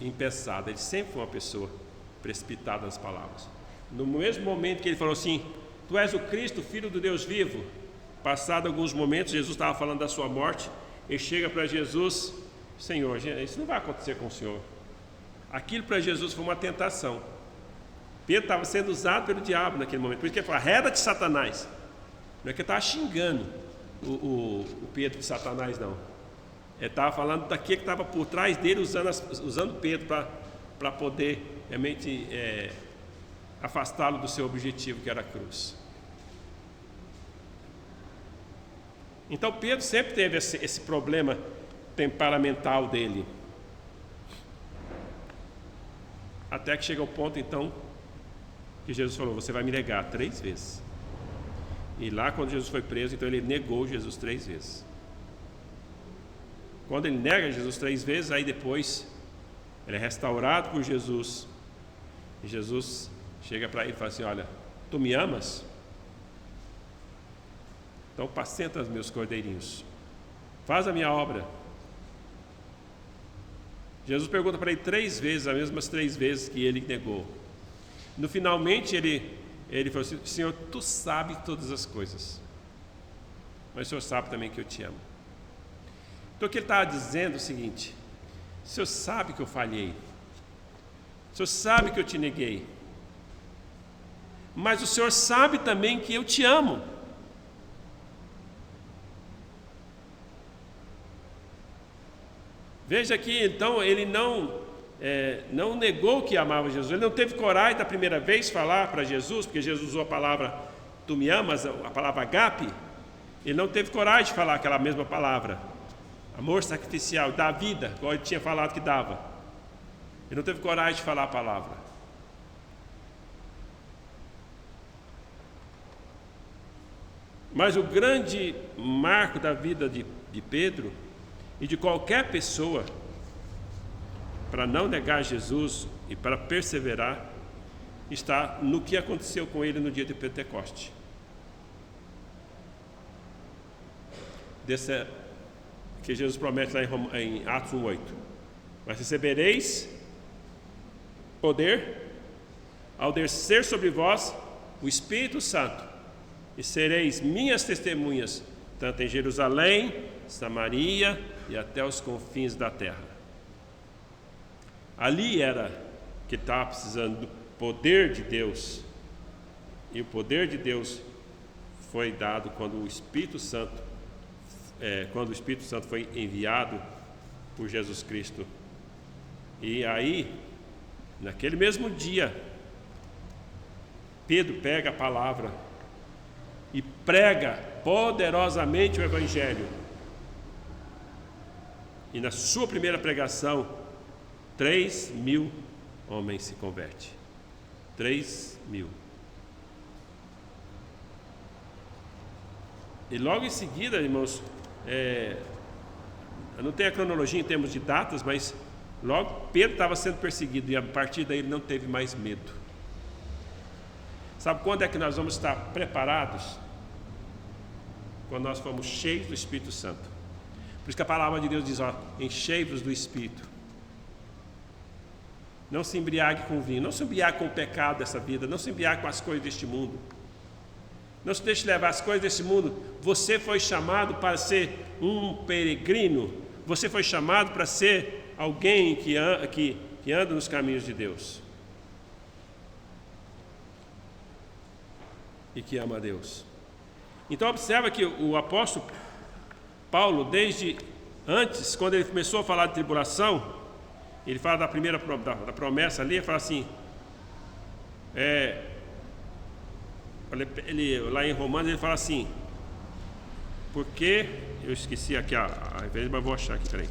impensada. Ele sempre foi uma pessoa precipitada nas palavras. No mesmo momento que ele falou assim, tu és o Cristo, Filho do Deus vivo, passado alguns momentos, Jesus estava falando da sua morte, ele chega para Jesus, Senhor, isso não vai acontecer com o Senhor. Aquilo para Jesus foi uma tentação. Pedro estava sendo usado pelo diabo naquele momento, por isso que ele fala, arreda-te, Satanás. Não é que ele estava xingando o Pedro de Satanás, não. Ele estava falando daquele que estava por trás dele, usando Pedro para poder realmente afastá-lo do seu objetivo, que era a cruz. Então Pedro sempre teve esse problema temperamental dele. Até que chega o ponto, então, que Jesus falou, você vai me negar 3 vezes. E lá, quando Jesus foi preso, então ele negou Jesus 3 vezes. Quando ele nega Jesus 3 vezes, aí depois ele é restaurado por Jesus. E Jesus chega para ele e fala assim, olha, tu me amas? Então apacenta os meus cordeirinhos, faz a minha obra. Jesus pergunta para ele 3 vezes, as mesmas 3 vezes que ele negou. No finalmente ele falou assim, Senhor, tu sabes todas as coisas, mas o Senhor sabe também que eu te amo. Então o que ele estava dizendo é o seguinte, o Senhor sabe que eu falhei, o Senhor sabe que eu te neguei, mas o Senhor sabe também que eu te amo. Veja que então ele não negou que amava Jesus, ele não teve coragem da primeira vez falar para Jesus, porque Jesus usou a palavra tu me amas, a palavra agape, ele não teve coragem de falar aquela mesma palavra, amor sacrificial, dar vida, igual ele tinha falado que dava, ele não teve coragem de falar a palavra. Mas o grande marco da vida de Pedro e de qualquer pessoa para não negar Jesus e para perseverar está no que aconteceu com ele no dia de Pentecoste. que Jesus promete lá em Atos 1:8. Mas recebereis poder ao descer sobre vós o Espírito Santo, e sereis minhas testemunhas, tanto em Jerusalém, Samaria e até os confins da terra. Ali era que estava precisando do poder de Deus, e o poder de Deus foi dado quando o Espírito Santo foi enviado por Jesus Cristo. E aí, naquele mesmo dia, Pedro pega a palavra e prega poderosamente o Evangelho. E na sua primeira pregação, 3.000 homens se convertem. 3.000. E logo em seguida, irmãos, eu não tenho a cronologia em termos de datas, mas logo Pedro estava sendo perseguido e a partir daí ele não teve mais medo. Sabe quando é que nós vamos estar preparados? Quando nós formos cheios do Espírito Santo. Por isso que a palavra de Deus diz, enchei-vos do Espírito. Não se embriague com vinho, não se embriague com o pecado dessa vida, não se embriague com as coisas deste mundo. Não se deixe levar as coisas desse mundo. Você foi chamado para ser um peregrino. Você foi chamado para ser alguém que anda nos caminhos de Deus. E que ama a Deus. Então observa que o apóstolo Paulo, desde antes, quando ele começou a falar de tribulação, ele fala da primeira da promessa ali, ele fala assim, lá em Romanos ele fala assim, porque, eu esqueci aqui a referência, mas vou achar aqui, peraí.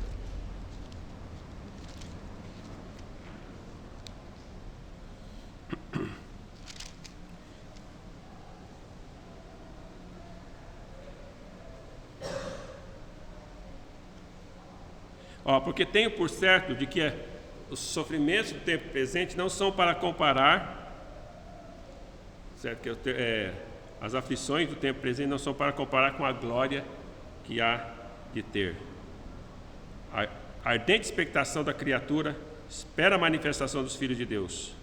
Porque tenho por certo de que os sofrimentos do tempo presente não são para comparar, certo? Que as aflições do tempo presente não são para comparar com a glória que há de ter. A ardente expectação da criatura espera a manifestação dos filhos de Deus,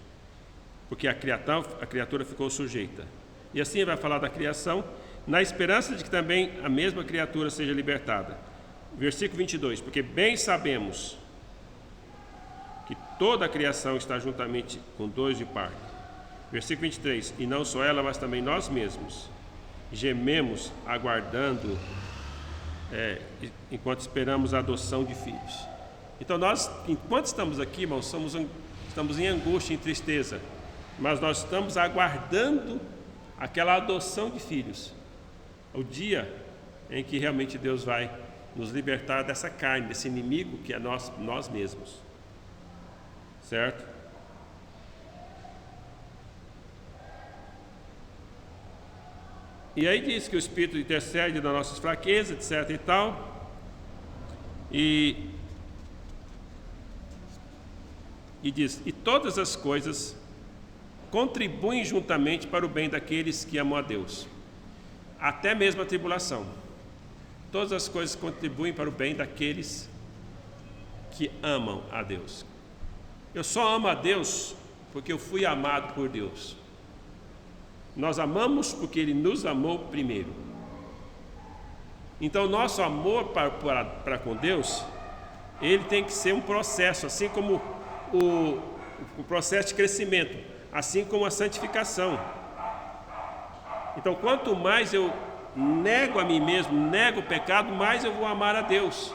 porque a criatura ficou sujeita. E assim vai falar da criação, na esperança de que também a mesma criatura seja libertada. Versículo 22, porque bem sabemos que toda a criação está juntamente com dores de parto. Versículo 23, e não só ela, mas também nós mesmos gememos aguardando, enquanto esperamos a adoção de filhos. Então nós, enquanto estamos aqui, irmãos, estamos em angústia, em tristeza, mas nós estamos aguardando aquela adoção de filhos, o dia em que realmente Deus vai nos libertar dessa carne, desse inimigo que é nós mesmos, certo? E aí diz que o Espírito intercede nas nossas fraquezas, etc e tal, e diz, e todas as coisas contribuem juntamente para o bem daqueles que amam a Deus, até mesmo a tribulação. Todas as coisas contribuem para o bem daqueles que amam a Deus. Eu só amo a Deus porque eu fui amado por Deus. Nós amamos porque Ele nos amou primeiro. Então, nosso amor para com Deus, ele tem que ser um processo, assim como o processo de crescimento, assim como a santificação. Então, quanto mais eu nego a mim mesmo, nego o pecado, mais eu vou amar a Deus.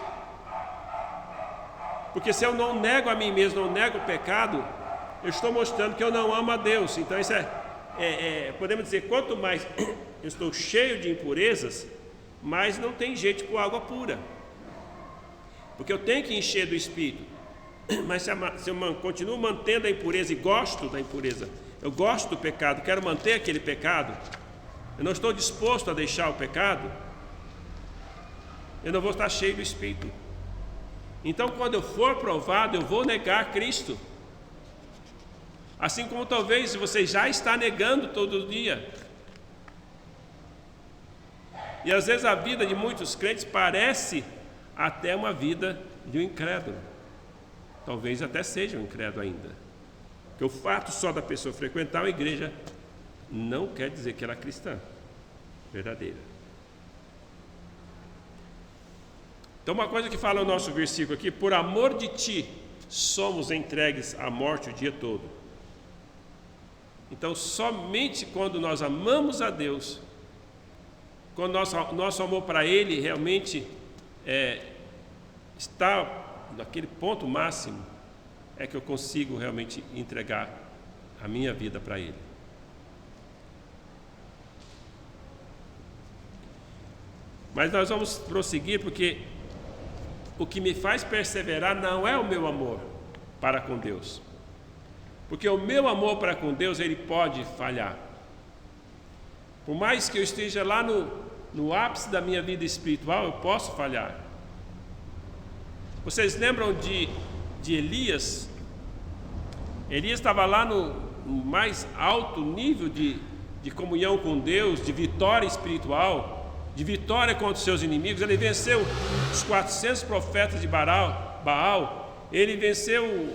Porque se eu não nego a mim mesmo, não nego o pecado, eu estou mostrando que eu não amo a Deus. Então isso podemos dizer, quanto mais eu estou cheio de impurezas, mais não tem jeito com água pura. Porque eu tenho que encher do Espírito. Mas se eu continuo mantendo a impureza e gosto da impureza, eu gosto do pecado, quero manter aquele pecado, eu não estou disposto a deixar o pecado, eu não vou estar cheio do Espírito. Então, quando eu for provado, eu vou negar Cristo. Assim como talvez você já está negando todo dia. E às vezes a vida de muitos crentes parece até uma vida de um incrédulo. Talvez até seja um incrédulo ainda. Porque o fato só da pessoa frequentar uma igreja não quer dizer que ela é cristã verdadeira. Então uma coisa que fala o nosso versículo aqui: por amor de ti somos entregues à morte o dia todo. Então somente quando nós amamos a Deus, quando nosso amor para Ele realmente está naquele ponto máximo, é que eu consigo realmente entregar a minha vida para Ele. Mas nós vamos prosseguir, porque o que me faz perseverar não é o meu amor para com Deus. Porque o meu amor para com Deus, ele pode falhar. Por mais que eu esteja lá no ápice da minha vida espiritual, eu posso falhar. Vocês lembram de Elias? Elias estava lá no mais alto nível de comunhão com Deus, de vitória espiritual, de vitória contra os seus inimigos. Ele venceu os 400 profetas de Baal. Ele venceu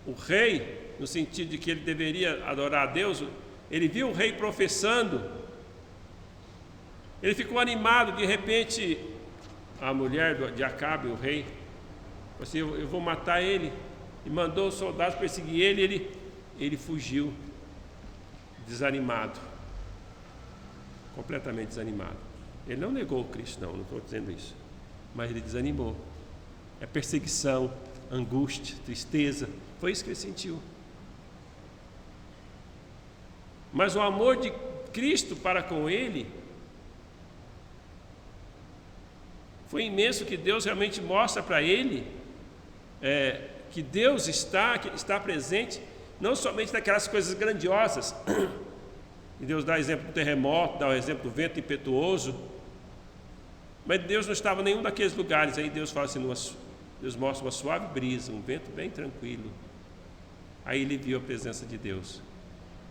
o rei, no sentido de que ele deveria adorar a Deus. Ele viu o rei professando. Ele ficou animado. De repente, a mulher de Acabe, o rei, falou assim: eu vou matar ele. E mandou os soldados perseguir ele. Ele fugiu, desanimado, completamente desanimado. Ele não negou o Cristo, não estou dizendo isso, mas ele desanimou. É perseguição, angústia, tristeza, foi isso que ele sentiu. Mas o amor de Cristo para com ele foi imenso, que Deus realmente mostra para ele que Deus está presente, não somente naquelas coisas grandiosas. E Deus dá exemplo do terremoto, dá o exemplo do vento impetuoso, mas Deus não estava em nenhum daqueles lugares. Aí Deus fala assim, Deus mostra uma suave brisa, um vento bem tranquilo. Aí ele viu a presença de Deus.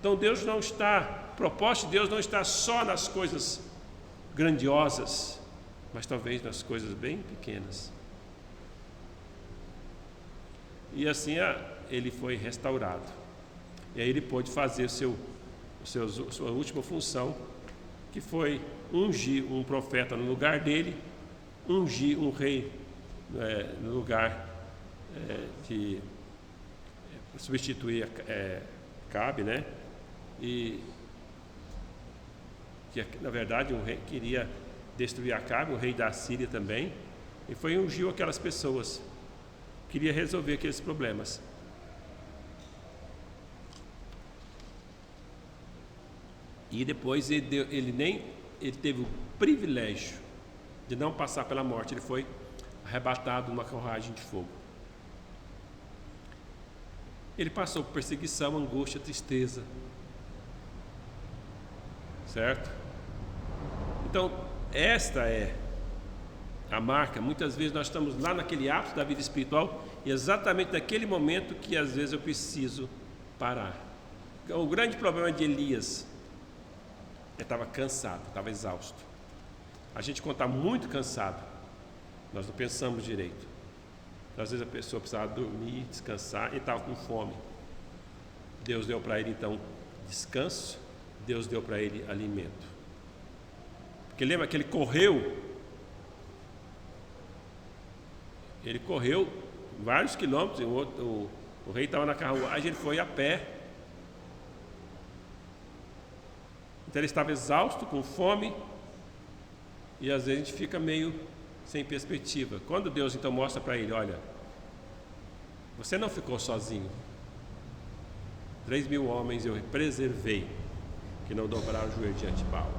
Então Deus não está, o propósito de Deus não está só nas coisas grandiosas, mas talvez nas coisas bem pequenas. E assim ele foi restaurado. E aí ele pôde fazer sua última função, que foi ungir um profeta no lugar dele, ungir um rei no lugar de substituir Acabe, né? E que na verdade um rei queria destruir Acabe, o rei da Síria também, e foi e ungiu aquelas pessoas, queria resolver aqueles problemas. E depois ele teve o privilégio de não passar pela morte, ele foi arrebatado numa carruagem de fogo. Ele passou por perseguição, angústia, tristeza, certo? Então, esta é a marca. Muitas vezes nós estamos lá naquele ápice da vida espiritual e exatamente naquele momento que às vezes eu preciso parar. O grande problema de Elias, ele estava cansado, estava exausto. A gente, quando está muito cansado, nós não pensamos direito. Às vezes a pessoa precisava dormir, descansar, e estava com fome. Deus deu para ele então descanso, Deus deu para ele alimento. Porque lembra que ele correu vários quilômetros, o rei estava na carruagem, ele foi a pé. Então ele estava exausto, com fome, e às vezes a gente fica meio sem perspectiva. Quando Deus então mostra para ele: olha, você não ficou sozinho, 3.000 homens eu preservei, que não dobraram o joelho diante de Baal.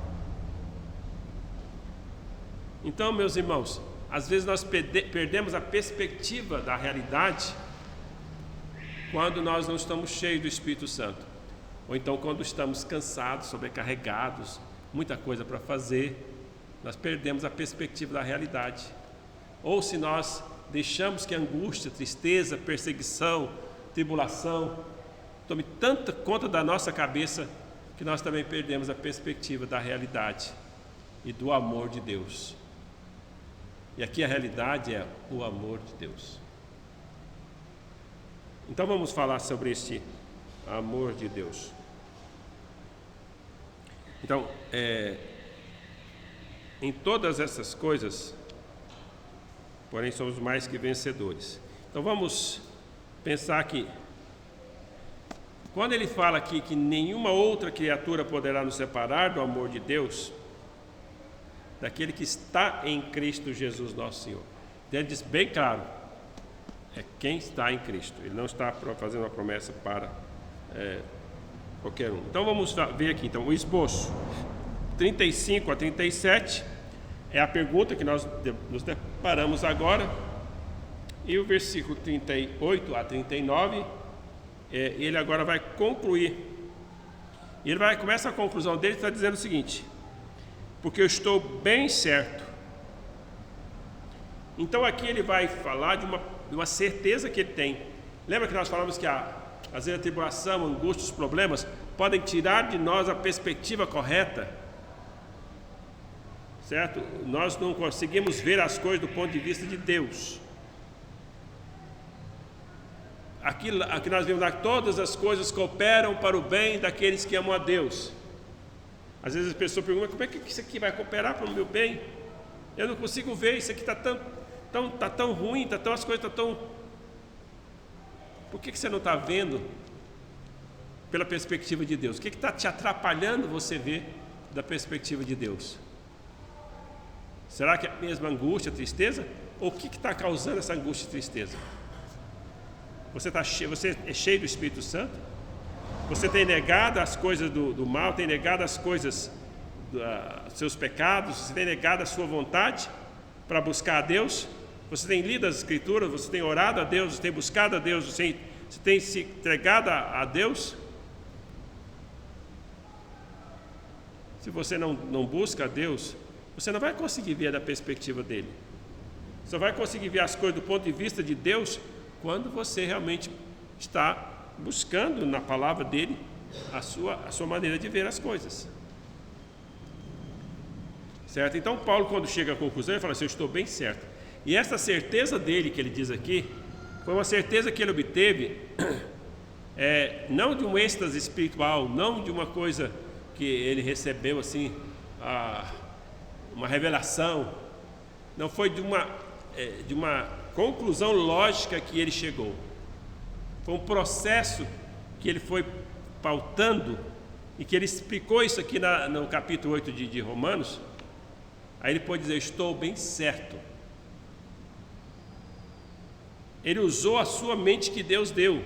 Então, meus irmãos, às vezes nós perdemos a perspectiva da realidade quando nós não estamos cheios do Espírito Santo, ou então quando estamos cansados, sobrecarregados, muita coisa para fazer, nós perdemos a perspectiva da realidade. Ou se nós deixamos que a angústia, tristeza, perseguição, tribulação tome tanta conta da nossa cabeça, que nós também perdemos a perspectiva da realidade. e do amor de Deus. E aqui a realidade é o amor de Deus. Então vamos falar sobre este amor de Deus. Então, em todas essas coisas, porém somos mais que vencedores. Então vamos pensar que, quando ele fala aqui que nenhuma outra criatura poderá nos separar do amor de Deus, daquele que está em Cristo Jesus nosso Senhor. Então ele diz bem claro, é quem está em Cristo. Ele não está fazendo uma promessa para qualquer um. Então vamos ver aqui então, o esboço. 35 a 37 é a pergunta que nós nos deparamos agora. E o versículo 38 a 39, ele agora vai concluir. E ele começa a conclusão dele, está dizendo o seguinte: porque eu estou bem certo. Então aqui ele vai falar de uma certeza que ele tem. Lembra que nós falamos que às vezes a tribulação, a angústia, os problemas podem tirar de nós a perspectiva correta, certo? Nós não conseguimos ver as coisas do ponto de vista de Deus. Aqui nós vemos que todas as coisas cooperam para o bem daqueles que amam a Deus. Às vezes as pessoas perguntam: como é que isso aqui vai cooperar para o meu bem? Eu não consigo ver, isso aqui está tão ruim, as coisas estão tão... Por que você não está vendo pela perspectiva de Deus? O que está te atrapalhando você ver da perspectiva de Deus? Será que é a mesma angústia, tristeza? Ou o que está causando essa angústia e tristeza? Você é cheio do Espírito Santo? Você tem negado as coisas do mal, tem negado as coisas, os seus pecados, você tem negado a sua vontade para buscar a Deus? Você tem lido as Escrituras, você tem orado a Deus, você tem buscado a Deus, você tem se entregado a Deus? Se você não busca a Deus, você não vai conseguir ver da perspectiva dele. Só vai conseguir ver as coisas do ponto de vista de Deus quando você realmente está buscando na palavra dele a sua maneira de ver as coisas. Certo? Então Paulo, quando chega à conclusão, ele fala assim: eu estou bem certo. E essa certeza dele que ele diz aqui foi uma certeza que ele obteve não de um êxtase espiritual, não de uma coisa que ele recebeu assim, uma revelação, não foi de uma conclusão lógica que ele chegou. Foi um processo que ele foi pautando e que ele explicou isso aqui no capítulo 8 de Romanos. Aí ele pode dizer: estou bem certo. Ele usou a sua mente que Deus deu.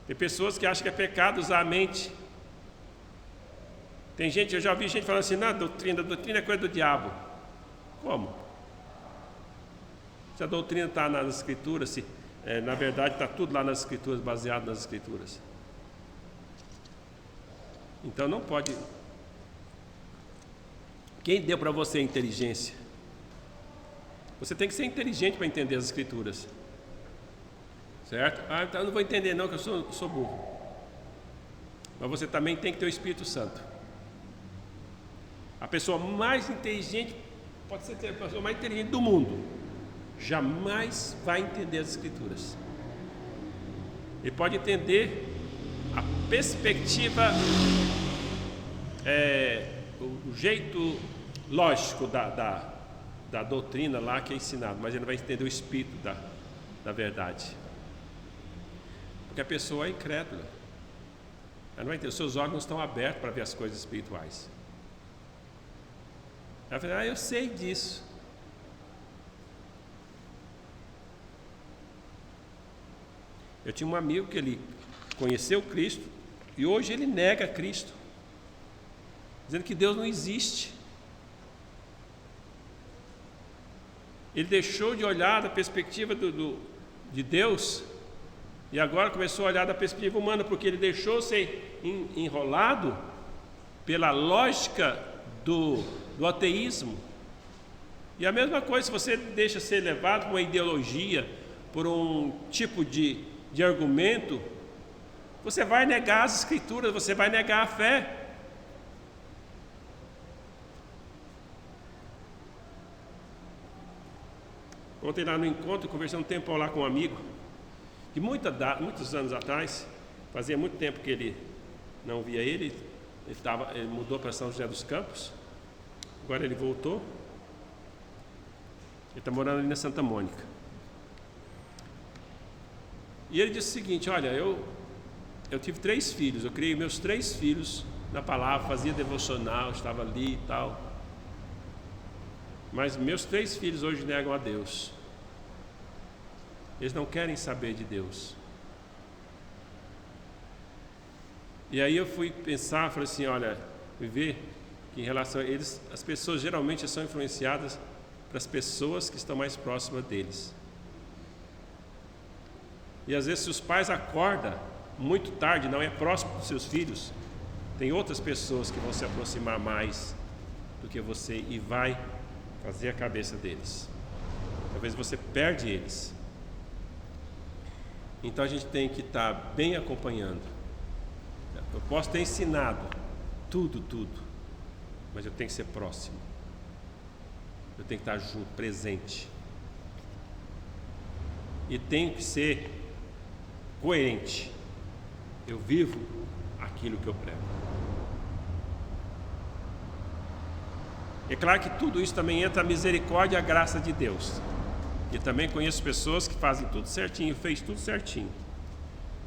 Tem pessoas que acham que é pecado usar a mente. Eu já ouvi gente falando assim: a doutrina é coisa do diabo. Como? Se a doutrina está nas Escrituras, na verdade está tudo lá nas Escrituras, baseado nas Escrituras. Então não pode. Quem deu para você a inteligência? Você tem que ser inteligente para entender as Escrituras, certo? Então eu não vou entender não, que eu sou burro. Mas você também tem que ter o Espírito Santo. A pessoa mais inteligente, pode ser a pessoa mais inteligente do mundo, jamais vai entender as Escrituras. Ele pode entender a perspectiva, o jeito lógico da doutrina lá que é ensinado, mas ele não vai entender o espírito da verdade. Porque a pessoa é incrédula. Ela não vai entender, os seus órgãos estão abertos para ver as coisas espirituais. Ela vai falar: eu sei disso. Eu tinha um amigo que ele conheceu Cristo e hoje ele nega Cristo, dizendo que Deus não existe. Ele deixou de olhar da perspectiva de Deus e agora começou a olhar da perspectiva humana, porque ele deixou ser enrolado pela lógica do ateísmo. E a mesma coisa, se você deixa ser levado por uma ideologia, por um tipo de argumento, você vai negar as Escrituras, você vai negar a fé. Ontem lá no encontro, conversei um tempo lá com um amigo, que muitos anos atrás, fazia muito tempo que ele não via ele mudou para São José dos Campos, agora ele voltou, ele está morando ali na Santa Mônica. E ele disse o seguinte: olha, eu tive 3 filhos, eu criei meus 3 filhos na palavra, fazia devocional, estava ali e tal. Mas meus 3 filhos hoje negam a Deus. Eles não querem saber de Deus. E aí eu fui pensar, falei assim, olha, ver que em relação a eles, as pessoas geralmente são influenciadas para as pessoas que estão mais próximas deles. E às vezes se os pais acordam muito tarde, não é próximo dos seus filhos, tem outras pessoas que vão se aproximar mais do que você e vai fazer a cabeça deles. Talvez você perde eles. Então a gente tem que estar bem acompanhando. Eu posso ter ensinado tudo, mas eu tenho que ser próximo. Eu tenho que estar junto, presente. E tenho que ser coerente. Eu vivo aquilo que eu prego. É claro que tudo isso também entra a misericórdia e a graça de Deus. E também conheço pessoas que fazem tudo certinho, fez tudo certinho.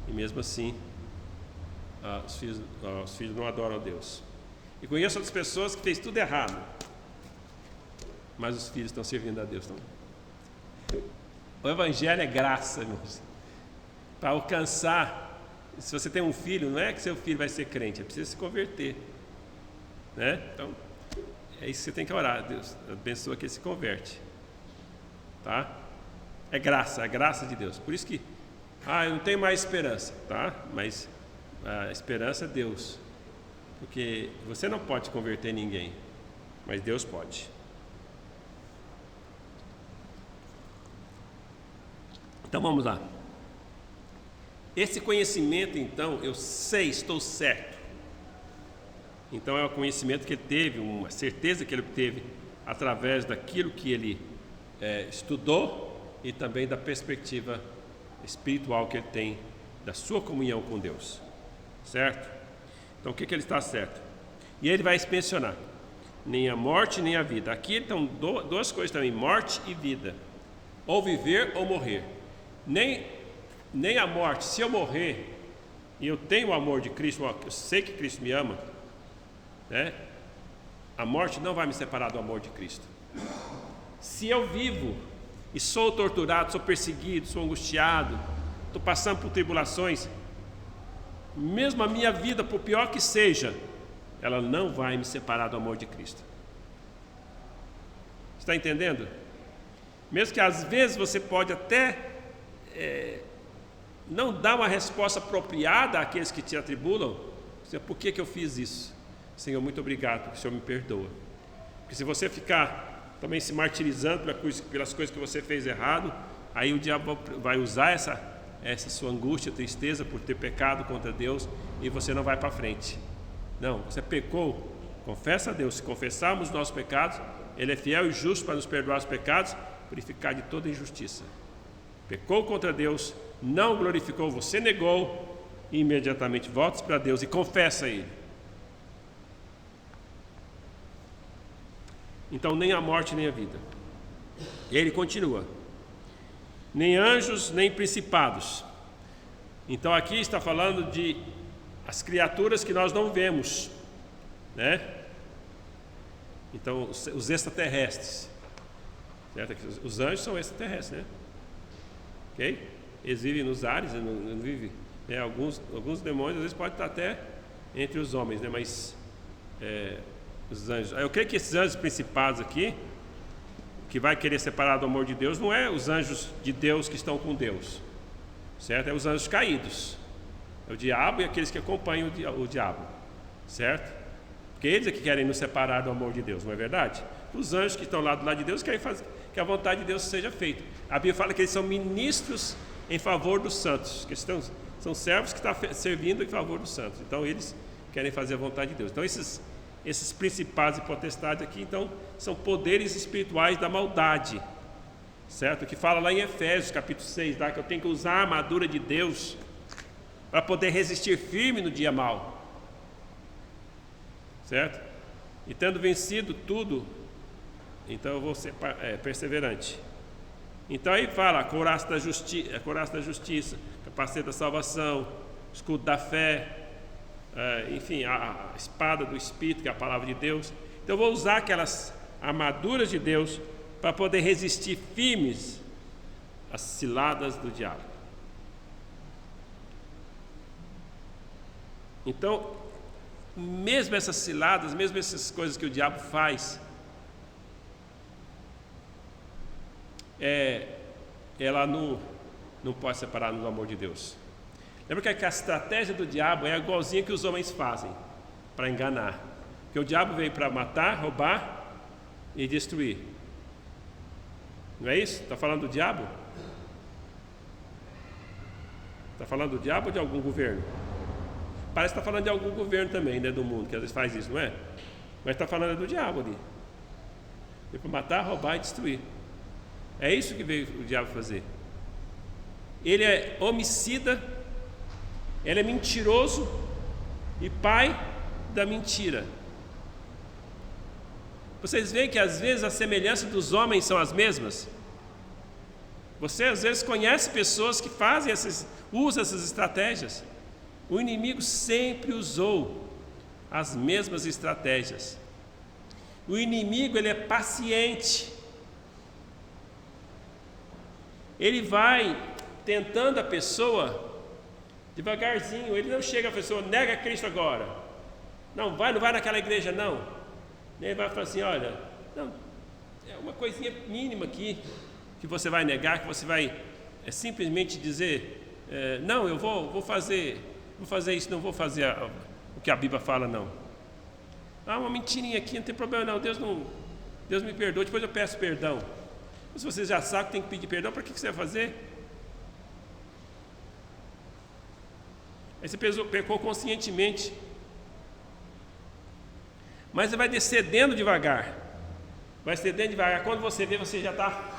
E mesmo assim, os filhos não adoram a Deus. E conheço outras pessoas que fez tudo errado, mas os filhos estão servindo a Deus também. O Evangelho é graça, irmãos. Para alcançar, se você tem um filho, não é que seu filho vai ser crente, é preciso se converter, né? Então, é isso que você tem que orar. Deus abençoa que ele se converte, tá? É a graça de Deus. Por isso que, eu não tenho mais esperança, tá? Mas a esperança é Deus, porque você não pode converter ninguém, mas Deus pode. Então vamos lá. Esse conhecimento, então, eu sei, estou certo. Então é o conhecimento que ele teve, uma certeza que ele teve através daquilo que ele estudou e também da perspectiva espiritual que ele tem da sua comunhão com Deus, certo? Então o que ele está certo? E ele vai mencionar, nem a morte nem a vida. Aqui estão duas coisas também, morte e vida, ou viver ou morrer. Nem a morte, se eu morrer e eu tenho o amor de Cristo, eu sei que Cristo me ama, né? A morte não vai me separar do amor de Cristo. Se eu vivo e sou torturado, sou perseguido, sou angustiado, estou passando por tribulações, mesmo a minha vida, por pior que seja, ela não vai me separar do amor de Cristo. Está entendendo? Mesmo que às vezes você pode até não dar uma resposta apropriada àqueles que te atribulam. Por que eu fiz isso? Senhor, muito obrigado, porque o Senhor me perdoa. Porque se você ficar também se martirizando pelas coisas que você fez errado, aí o diabo vai usar essa sua angústia, tristeza por ter pecado contra Deus, e você não vai para frente. Não, você pecou, confessa a Deus. Se confessarmos os nossos pecados, Ele é fiel e justo para nos perdoar os pecados, purificar de toda injustiça. Pecou contra Deus, não glorificou, você negou, e imediatamente volte para Deus e confessa a Ele. Então nem a morte nem a vida. E ele continua, nem anjos nem principados. Então aqui está falando de as criaturas que nós não vemos, né? Então os extraterrestres, certo? Os anjos são extraterrestres, né? Ok? Eles vivem nos ares, não vivem, né? Alguns demônios às vezes podem estar até entre os homens, né? Mas os anjos, eu creio que esses anjos principados aqui, que vai querer separar do amor de Deus, não é os anjos de Deus que estão com Deus, certo? É os anjos caídos, é o diabo e aqueles que acompanham o diabo, certo? Porque eles é que querem nos separar do amor de Deus, não é verdade? Os anjos que estão lá do lado de Deus querem fazer que a vontade de Deus seja feita. A Bíblia fala que eles são ministros em favor dos santos, que são servos que estão servindo em favor dos santos. Então eles querem fazer a vontade de Deus. Então esses principados e potestades aqui, então, são poderes espirituais da maldade, certo? Que fala lá em Efésios, capítulo 6, tá? Que eu tenho que usar a armadura de Deus para poder resistir firme no dia mau, certo? E tendo vencido tudo, então eu vou ser perseverante. Então aí fala a couraça da justiça, capacete da salvação, escudo da fé, enfim, a espada do Espírito, que é a palavra de Deus. Então eu vou usar aquelas armaduras de Deus para poder resistir firmes às ciladas do diabo. Então, mesmo essas ciladas, mesmo essas coisas que o diabo faz, ela não pode separar-nos do amor de Deus. Lembra que a estratégia do diabo é igualzinha que os homens fazem para enganar. Porque o diabo veio para matar, roubar e destruir. Não é isso? Está falando do diabo? Está falando do diabo ou de algum governo? Parece que está falando de algum governo também, né, do mundo, que às vezes faz isso, não é? Mas está falando do diabo ali. Veio para matar, roubar e destruir. É isso que veio o diabo fazer. Ele é homicida, ele é mentiroso e pai da mentira. Vocês veem que às vezes a semelhança dos homens são as mesmas? Você às vezes conhece pessoas que usam essas estratégias. O inimigo sempre usou as mesmas estratégias. O inimigo, ele é paciente. Ele vai tentando a pessoa devagarzinho. Ele não chega a pessoa, nega Cristo agora. Não vai naquela igreja não. Ele vai falar assim, olha, não, é uma coisinha mínima aqui que você vai negar, que você vai simplesmente dizer, não, eu vou fazer isso, não vou fazer o que a Bíblia fala, não. Uma mentirinha aqui, não tem problema não, Deus me perdoa, depois eu peço perdão. Se você já sabe que tem que pedir perdão, para que você vai fazer? Aí você pecou conscientemente. Mas você vai descendo devagar. Vai cedendo devagar. Quando você vê, você já está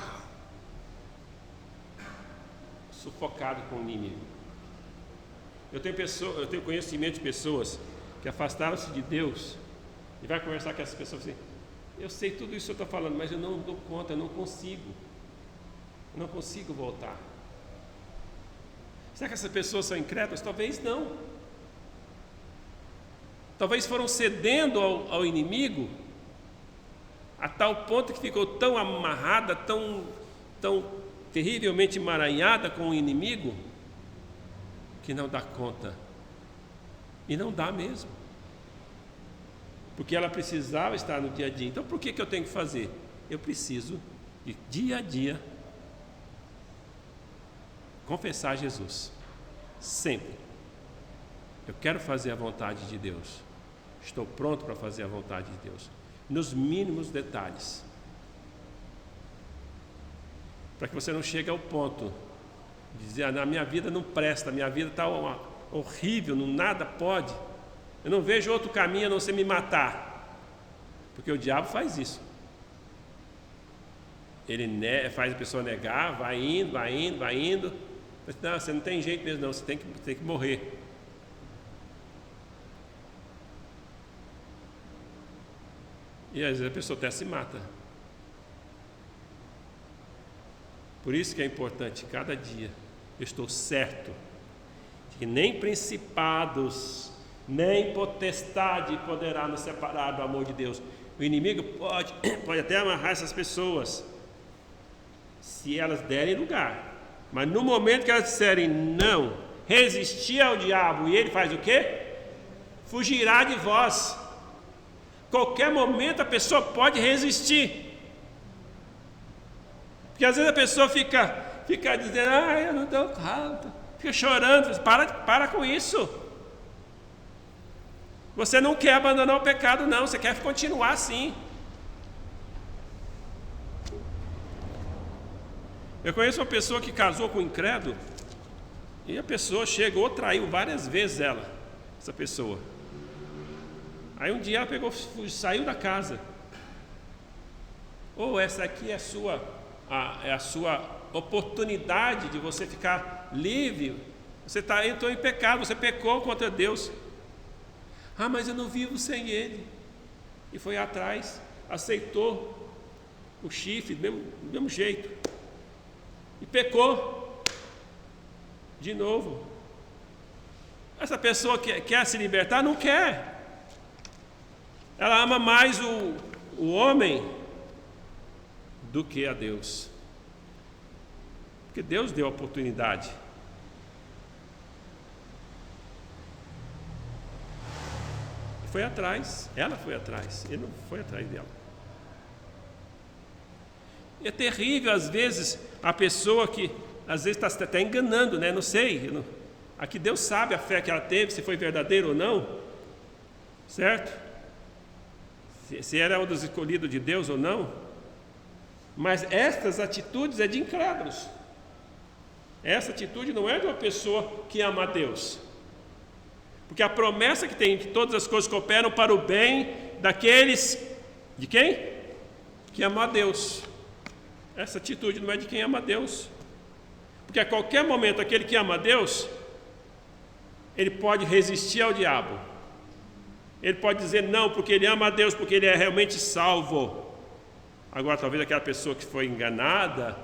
sufocado com o inimigo. Eu tenho conhecimento de pessoas que afastaram-se de Deus e vai conversar com essas pessoas assim, eu sei tudo isso que eu estou falando, mas eu não dou conta, eu não consigo voltar. Será que essas pessoas são incrédulas? Talvez não. Talvez foram cedendo ao inimigo a tal ponto que ficou tão amarrada, tão terrivelmente emaranhada com o inimigo, que não dá conta. E não dá mesmo. Porque ela precisava estar no dia a dia. Então por que eu tenho que fazer? Eu preciso, de dia a dia, confessar Jesus. Sempre. Eu quero fazer a vontade de Deus. Estou pronto para fazer a vontade de Deus. Nos mínimos detalhes. Para que você não chegue ao ponto de dizer, a minha vida não presta, a minha vida está horrível, nada pode. Eu não vejo outro caminho a não ser me matar. Porque o diabo faz isso. Ele faz a pessoa negar, vai indo. Mas, não, você não tem jeito mesmo não, você tem que morrer. E às vezes a pessoa até se mata. Por isso que é importante, cada dia, eu estou certo de que nem principados, nem potestade poderá nos separar do amor de Deus. O inimigo pode até amarrar essas pessoas, se elas derem lugar. Mas no momento que elas disserem não, resistir ao diabo, e ele faz o quê? Fugirá de vós. Qualquer momento a pessoa pode resistir. Porque às vezes a pessoa fica dizendo, eu não dou conta, fica chorando. Para com isso. Você não quer abandonar o pecado, não, você quer continuar assim. Eu conheço uma pessoa que casou com um incrédulo e a pessoa chegou, traiu várias vezes essa pessoa. Aí um dia ela saiu da casa. Essa aqui é a sua oportunidade de você ficar livre. Você entrou em pecado, você pecou contra Deus. Ah, mas eu não vivo sem Ele. E foi atrás, aceitou o chifre do mesmo jeito. E pecou de novo. Essa pessoa que quer se libertar, não quer. Ela ama mais o homem do que a Deus. Porque Deus deu a oportunidade. Foi atrás, ela foi atrás, ele não foi atrás dela. E é terrível, às vezes, a pessoa que, às vezes, está até enganando, né? Não sei, aqui Deus sabe a fé que ela teve, se foi verdadeira ou não, certo? Se era um dos escolhidos de Deus ou não. Mas estas atitudes é de incrédulos. Essa atitude não é de uma pessoa que ama a Deus. Porque a promessa que tem que todas as coisas cooperam para o bem daqueles, de quem? Que ama a Deus. Essa atitude não é de quem ama a Deus. Porque a qualquer momento aquele que ama a Deus, ele pode resistir ao diabo. Ele pode dizer não, porque ele ama a Deus, porque ele é realmente salvo. Agora, talvez aquela pessoa que foi enganada,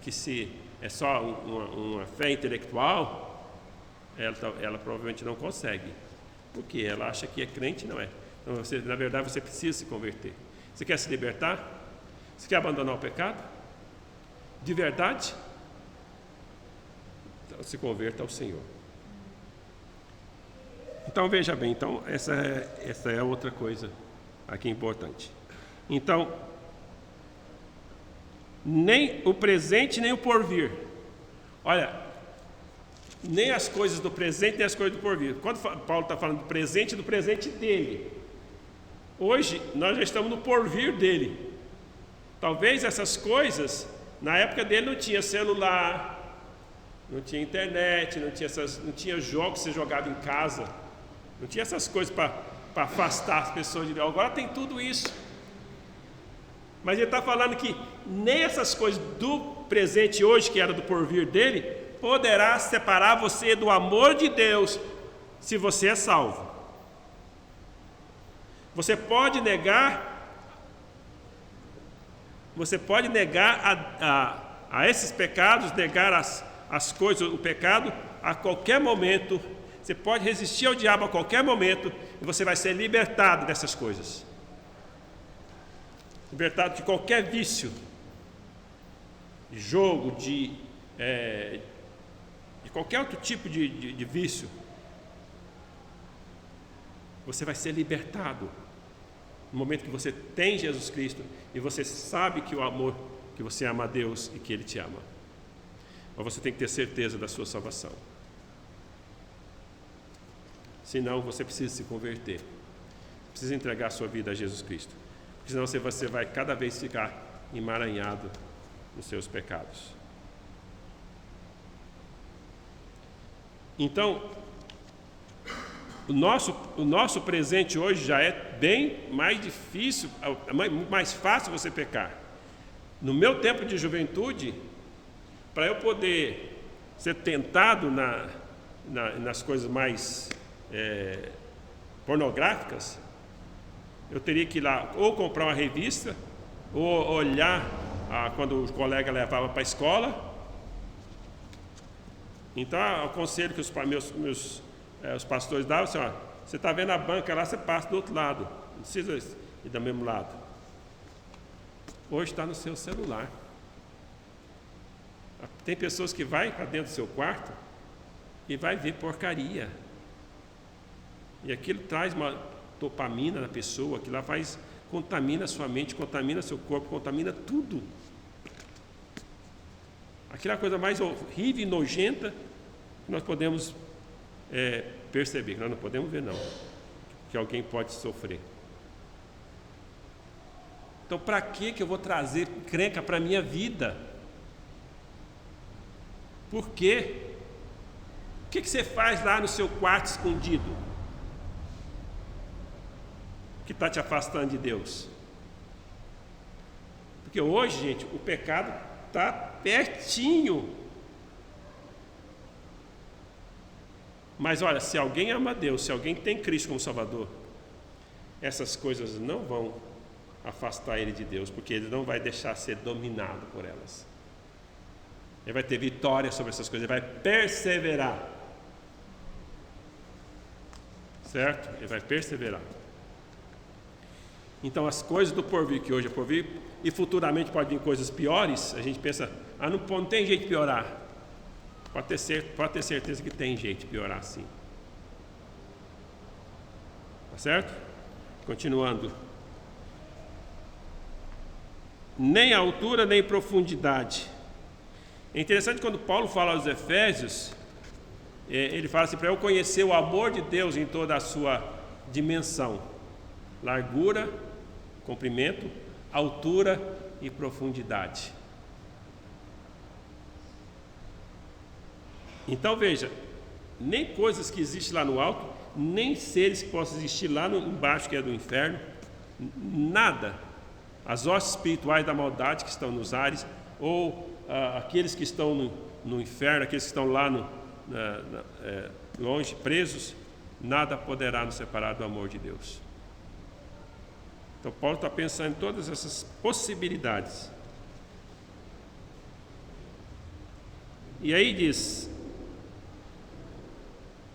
que é só uma fé intelectual, ela provavelmente não consegue, porque ela acha que é crente, não é. Então, na verdade, você precisa se converter. Você quer se libertar? Você quer abandonar o pecado? De verdade? Então, se converta ao Senhor. Então, veja bem, essa é outra coisa aqui importante. Então, nem o presente, nem o porvir. Olha, nem as coisas do presente, nem as coisas do porvir. Quando Paulo está falando do presente dele. Hoje, nós já estamos no porvir dele. Talvez essas coisas, na época dele não tinha celular, não tinha internet, não tinha jogos que você jogava em casa, não tinha essas coisas para afastar as pessoas de Deus. Agora tem tudo isso. Mas ele está falando que nem essas coisas do presente hoje, que era do porvir dele, poderá separar você do amor de Deus, se você é salvo. Você pode negar a esses pecados, negar as coisas, o pecado, a qualquer momento. Você pode resistir ao diabo a qualquer momento, e você vai ser libertado dessas coisas. Libertado de qualquer vício, de jogo, de qualquer outro tipo de vício. Você vai ser libertado no momento que você tem Jesus Cristo e você sabe que o amor, que você ama a Deus e que Ele te ama. Mas você tem que ter certeza da sua salvação. Senão você precisa se converter, precisa entregar a sua vida a Jesus Cristo, porque senão você vai cada vez ficar emaranhado nos seus pecados. Então, o nosso presente hoje já é bem mais difícil, mais fácil você pecar. No meu tempo de juventude, para eu poder ser tentado nas coisas mais pornográficas, eu teria que ir lá ou comprar uma revista, ou olhar quando o colega levava para a escola. Então, o conselho que os pastores davam, assim, ó, você está vendo a banca lá, você passa do outro lado, não precisa ir do mesmo lado. Hoje está no seu celular. Tem pessoas que vai para dentro do seu quarto e vai ver porcaria. E aquilo traz uma dopamina na pessoa, aquilo lá contamina a sua mente, contamina seu corpo, contamina tudo. Aquela coisa mais horrível e nojenta que nós podemos perceber, que nós não podemos ver não, que alguém pode sofrer. Então, para que eu vou trazer encrenca para a minha vida? Por quê? O que você faz lá no seu quarto escondido, que está te afastando de Deus? Porque hoje, gente, o pecado está pertinho. Mas olha, se alguém ama a Deus, se alguém tem Cristo como Salvador, essas coisas não vão afastar ele de Deus, porque ele não vai deixar ser dominado por elas. Ele vai ter vitória sobre essas coisas, ele vai perseverar. Certo? Ele vai perseverar. Então, as coisas do porvir, que hoje é porvir, e futuramente pode vir coisas piores, a gente pensa, não tem jeito de piorar. Pode ter certeza que tem jeito de piorar, sim. Tá certo? Continuando. Nem altura, nem profundidade. É interessante quando Paulo fala aos Efésios, ele fala assim, para eu conhecer o amor de Deus em toda a sua dimensão. Largura, comprimento, altura e profundidade. Então veja, nem coisas que existem lá no alto, nem seres que possam existir lá embaixo, que é do inferno, nada. As hostes espirituais da maldade que estão nos ares, ou aqueles que estão no inferno, aqueles que estão lá longe, presos, nada poderá nos separar do amor de Deus. Então Paulo está pensando em todas essas possibilidades. E aí diz,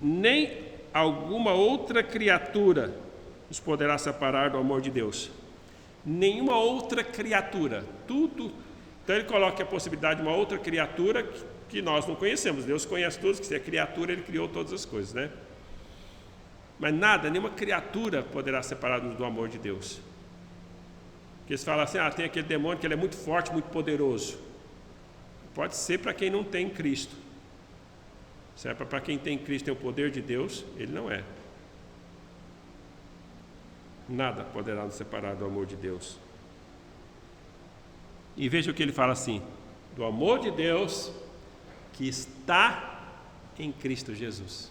nem alguma outra criatura nos poderá separar do amor de Deus. Nenhuma outra criatura, tudo. Então ele coloca a possibilidade de uma outra criatura que nós não conhecemos. Deus conhece todos, que se é criatura, ele criou todas as coisas, né? Mas nada, nenhuma criatura poderá separar-nos do amor de Deus. Porque eles falam assim, tem aquele demônio que ele é muito forte, muito poderoso. Pode ser para quem não tem Cristo. Se é para quem tem Cristo, tem o poder de Deus, ele não é. Nada poderá nos separar do amor de Deus. E veja o que ele fala assim, do amor de Deus que está em Cristo Jesus.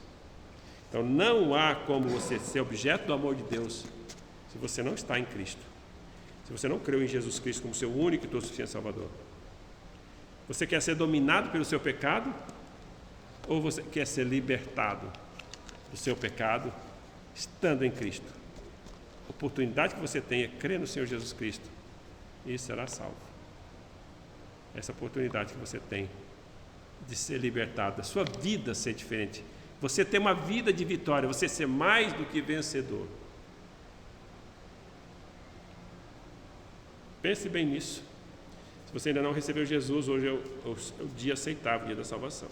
Então não há como você ser objeto do amor de Deus se você não está em Cristo. Se você não creu em Jesus Cristo como seu único e todo suficiente Salvador. Você quer ser dominado pelo seu pecado? Ou você quer ser libertado do seu pecado estando em Cristo? A oportunidade que você tem é crer no Senhor Jesus Cristo e será salvo. Essa oportunidade que você tem de ser libertado, da sua vida ser diferente. Você ter uma vida de vitória, você ser mais do que vencedor. Pense bem nisso. Se você ainda não recebeu Jesus, hoje é o dia aceitável, o dia da salvação.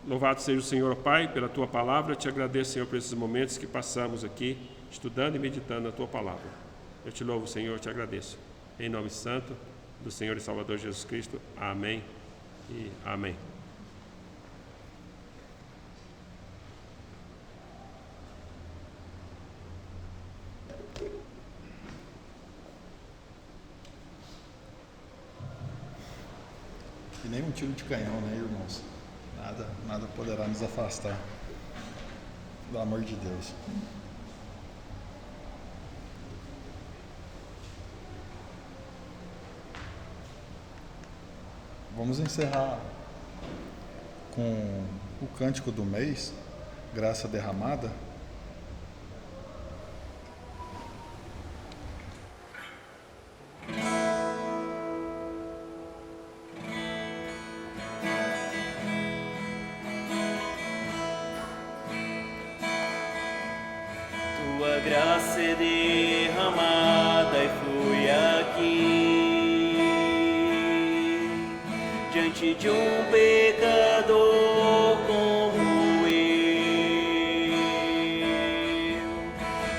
Louvado seja o Senhor, Pai, pela Tua palavra. Eu te agradeço, Senhor, por esses momentos que passamos aqui, estudando e meditando na Tua palavra. Eu te louvo, Senhor, te agradeço. Em nome santo do Senhor e Salvador Jesus Cristo. Amém e amém. Que nem um tiro de canhão, né, irmãos? Nada poderá nos afastar do amor de Deus. Vamos encerrar com o cântico do mês, Graça Derramada. Tua graça é derramada e flui aqui diante de um pecador como eu.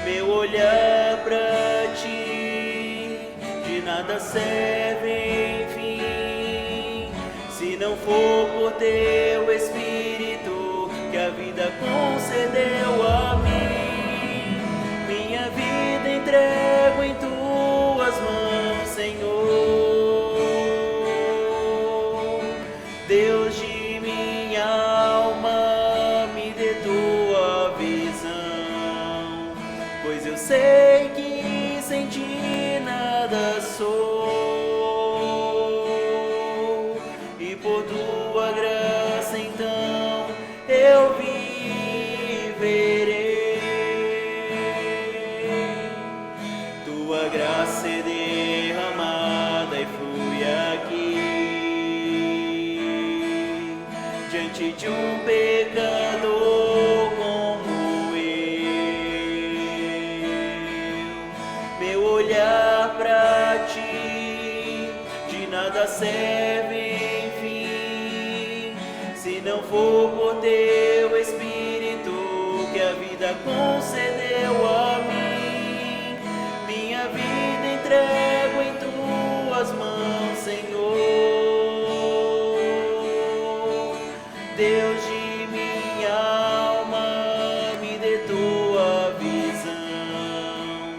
Meu olhar pra ti de nada serve, enfim, se não for por teu Espírito que a vida concedeu a mim. Minha vida entrego em tuas mãos, Senhor, Deus de minha alma, me dê tua visão, pois eu sei que sem ti nada sou. por tua graça então eu viverei. Tua graça é derramada e flui aqui diante de um pecador como eu. Meu olhar pra ti de nada serve, enfim, se não for por teu Espírito que a vida concedeu a mim. Minha vida entrego em tuas mãos, Senhor. Deus de minha alma, me dê tua visão,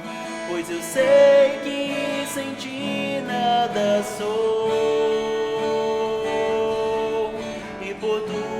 pois eu sei que sem ti nada sou, e por tua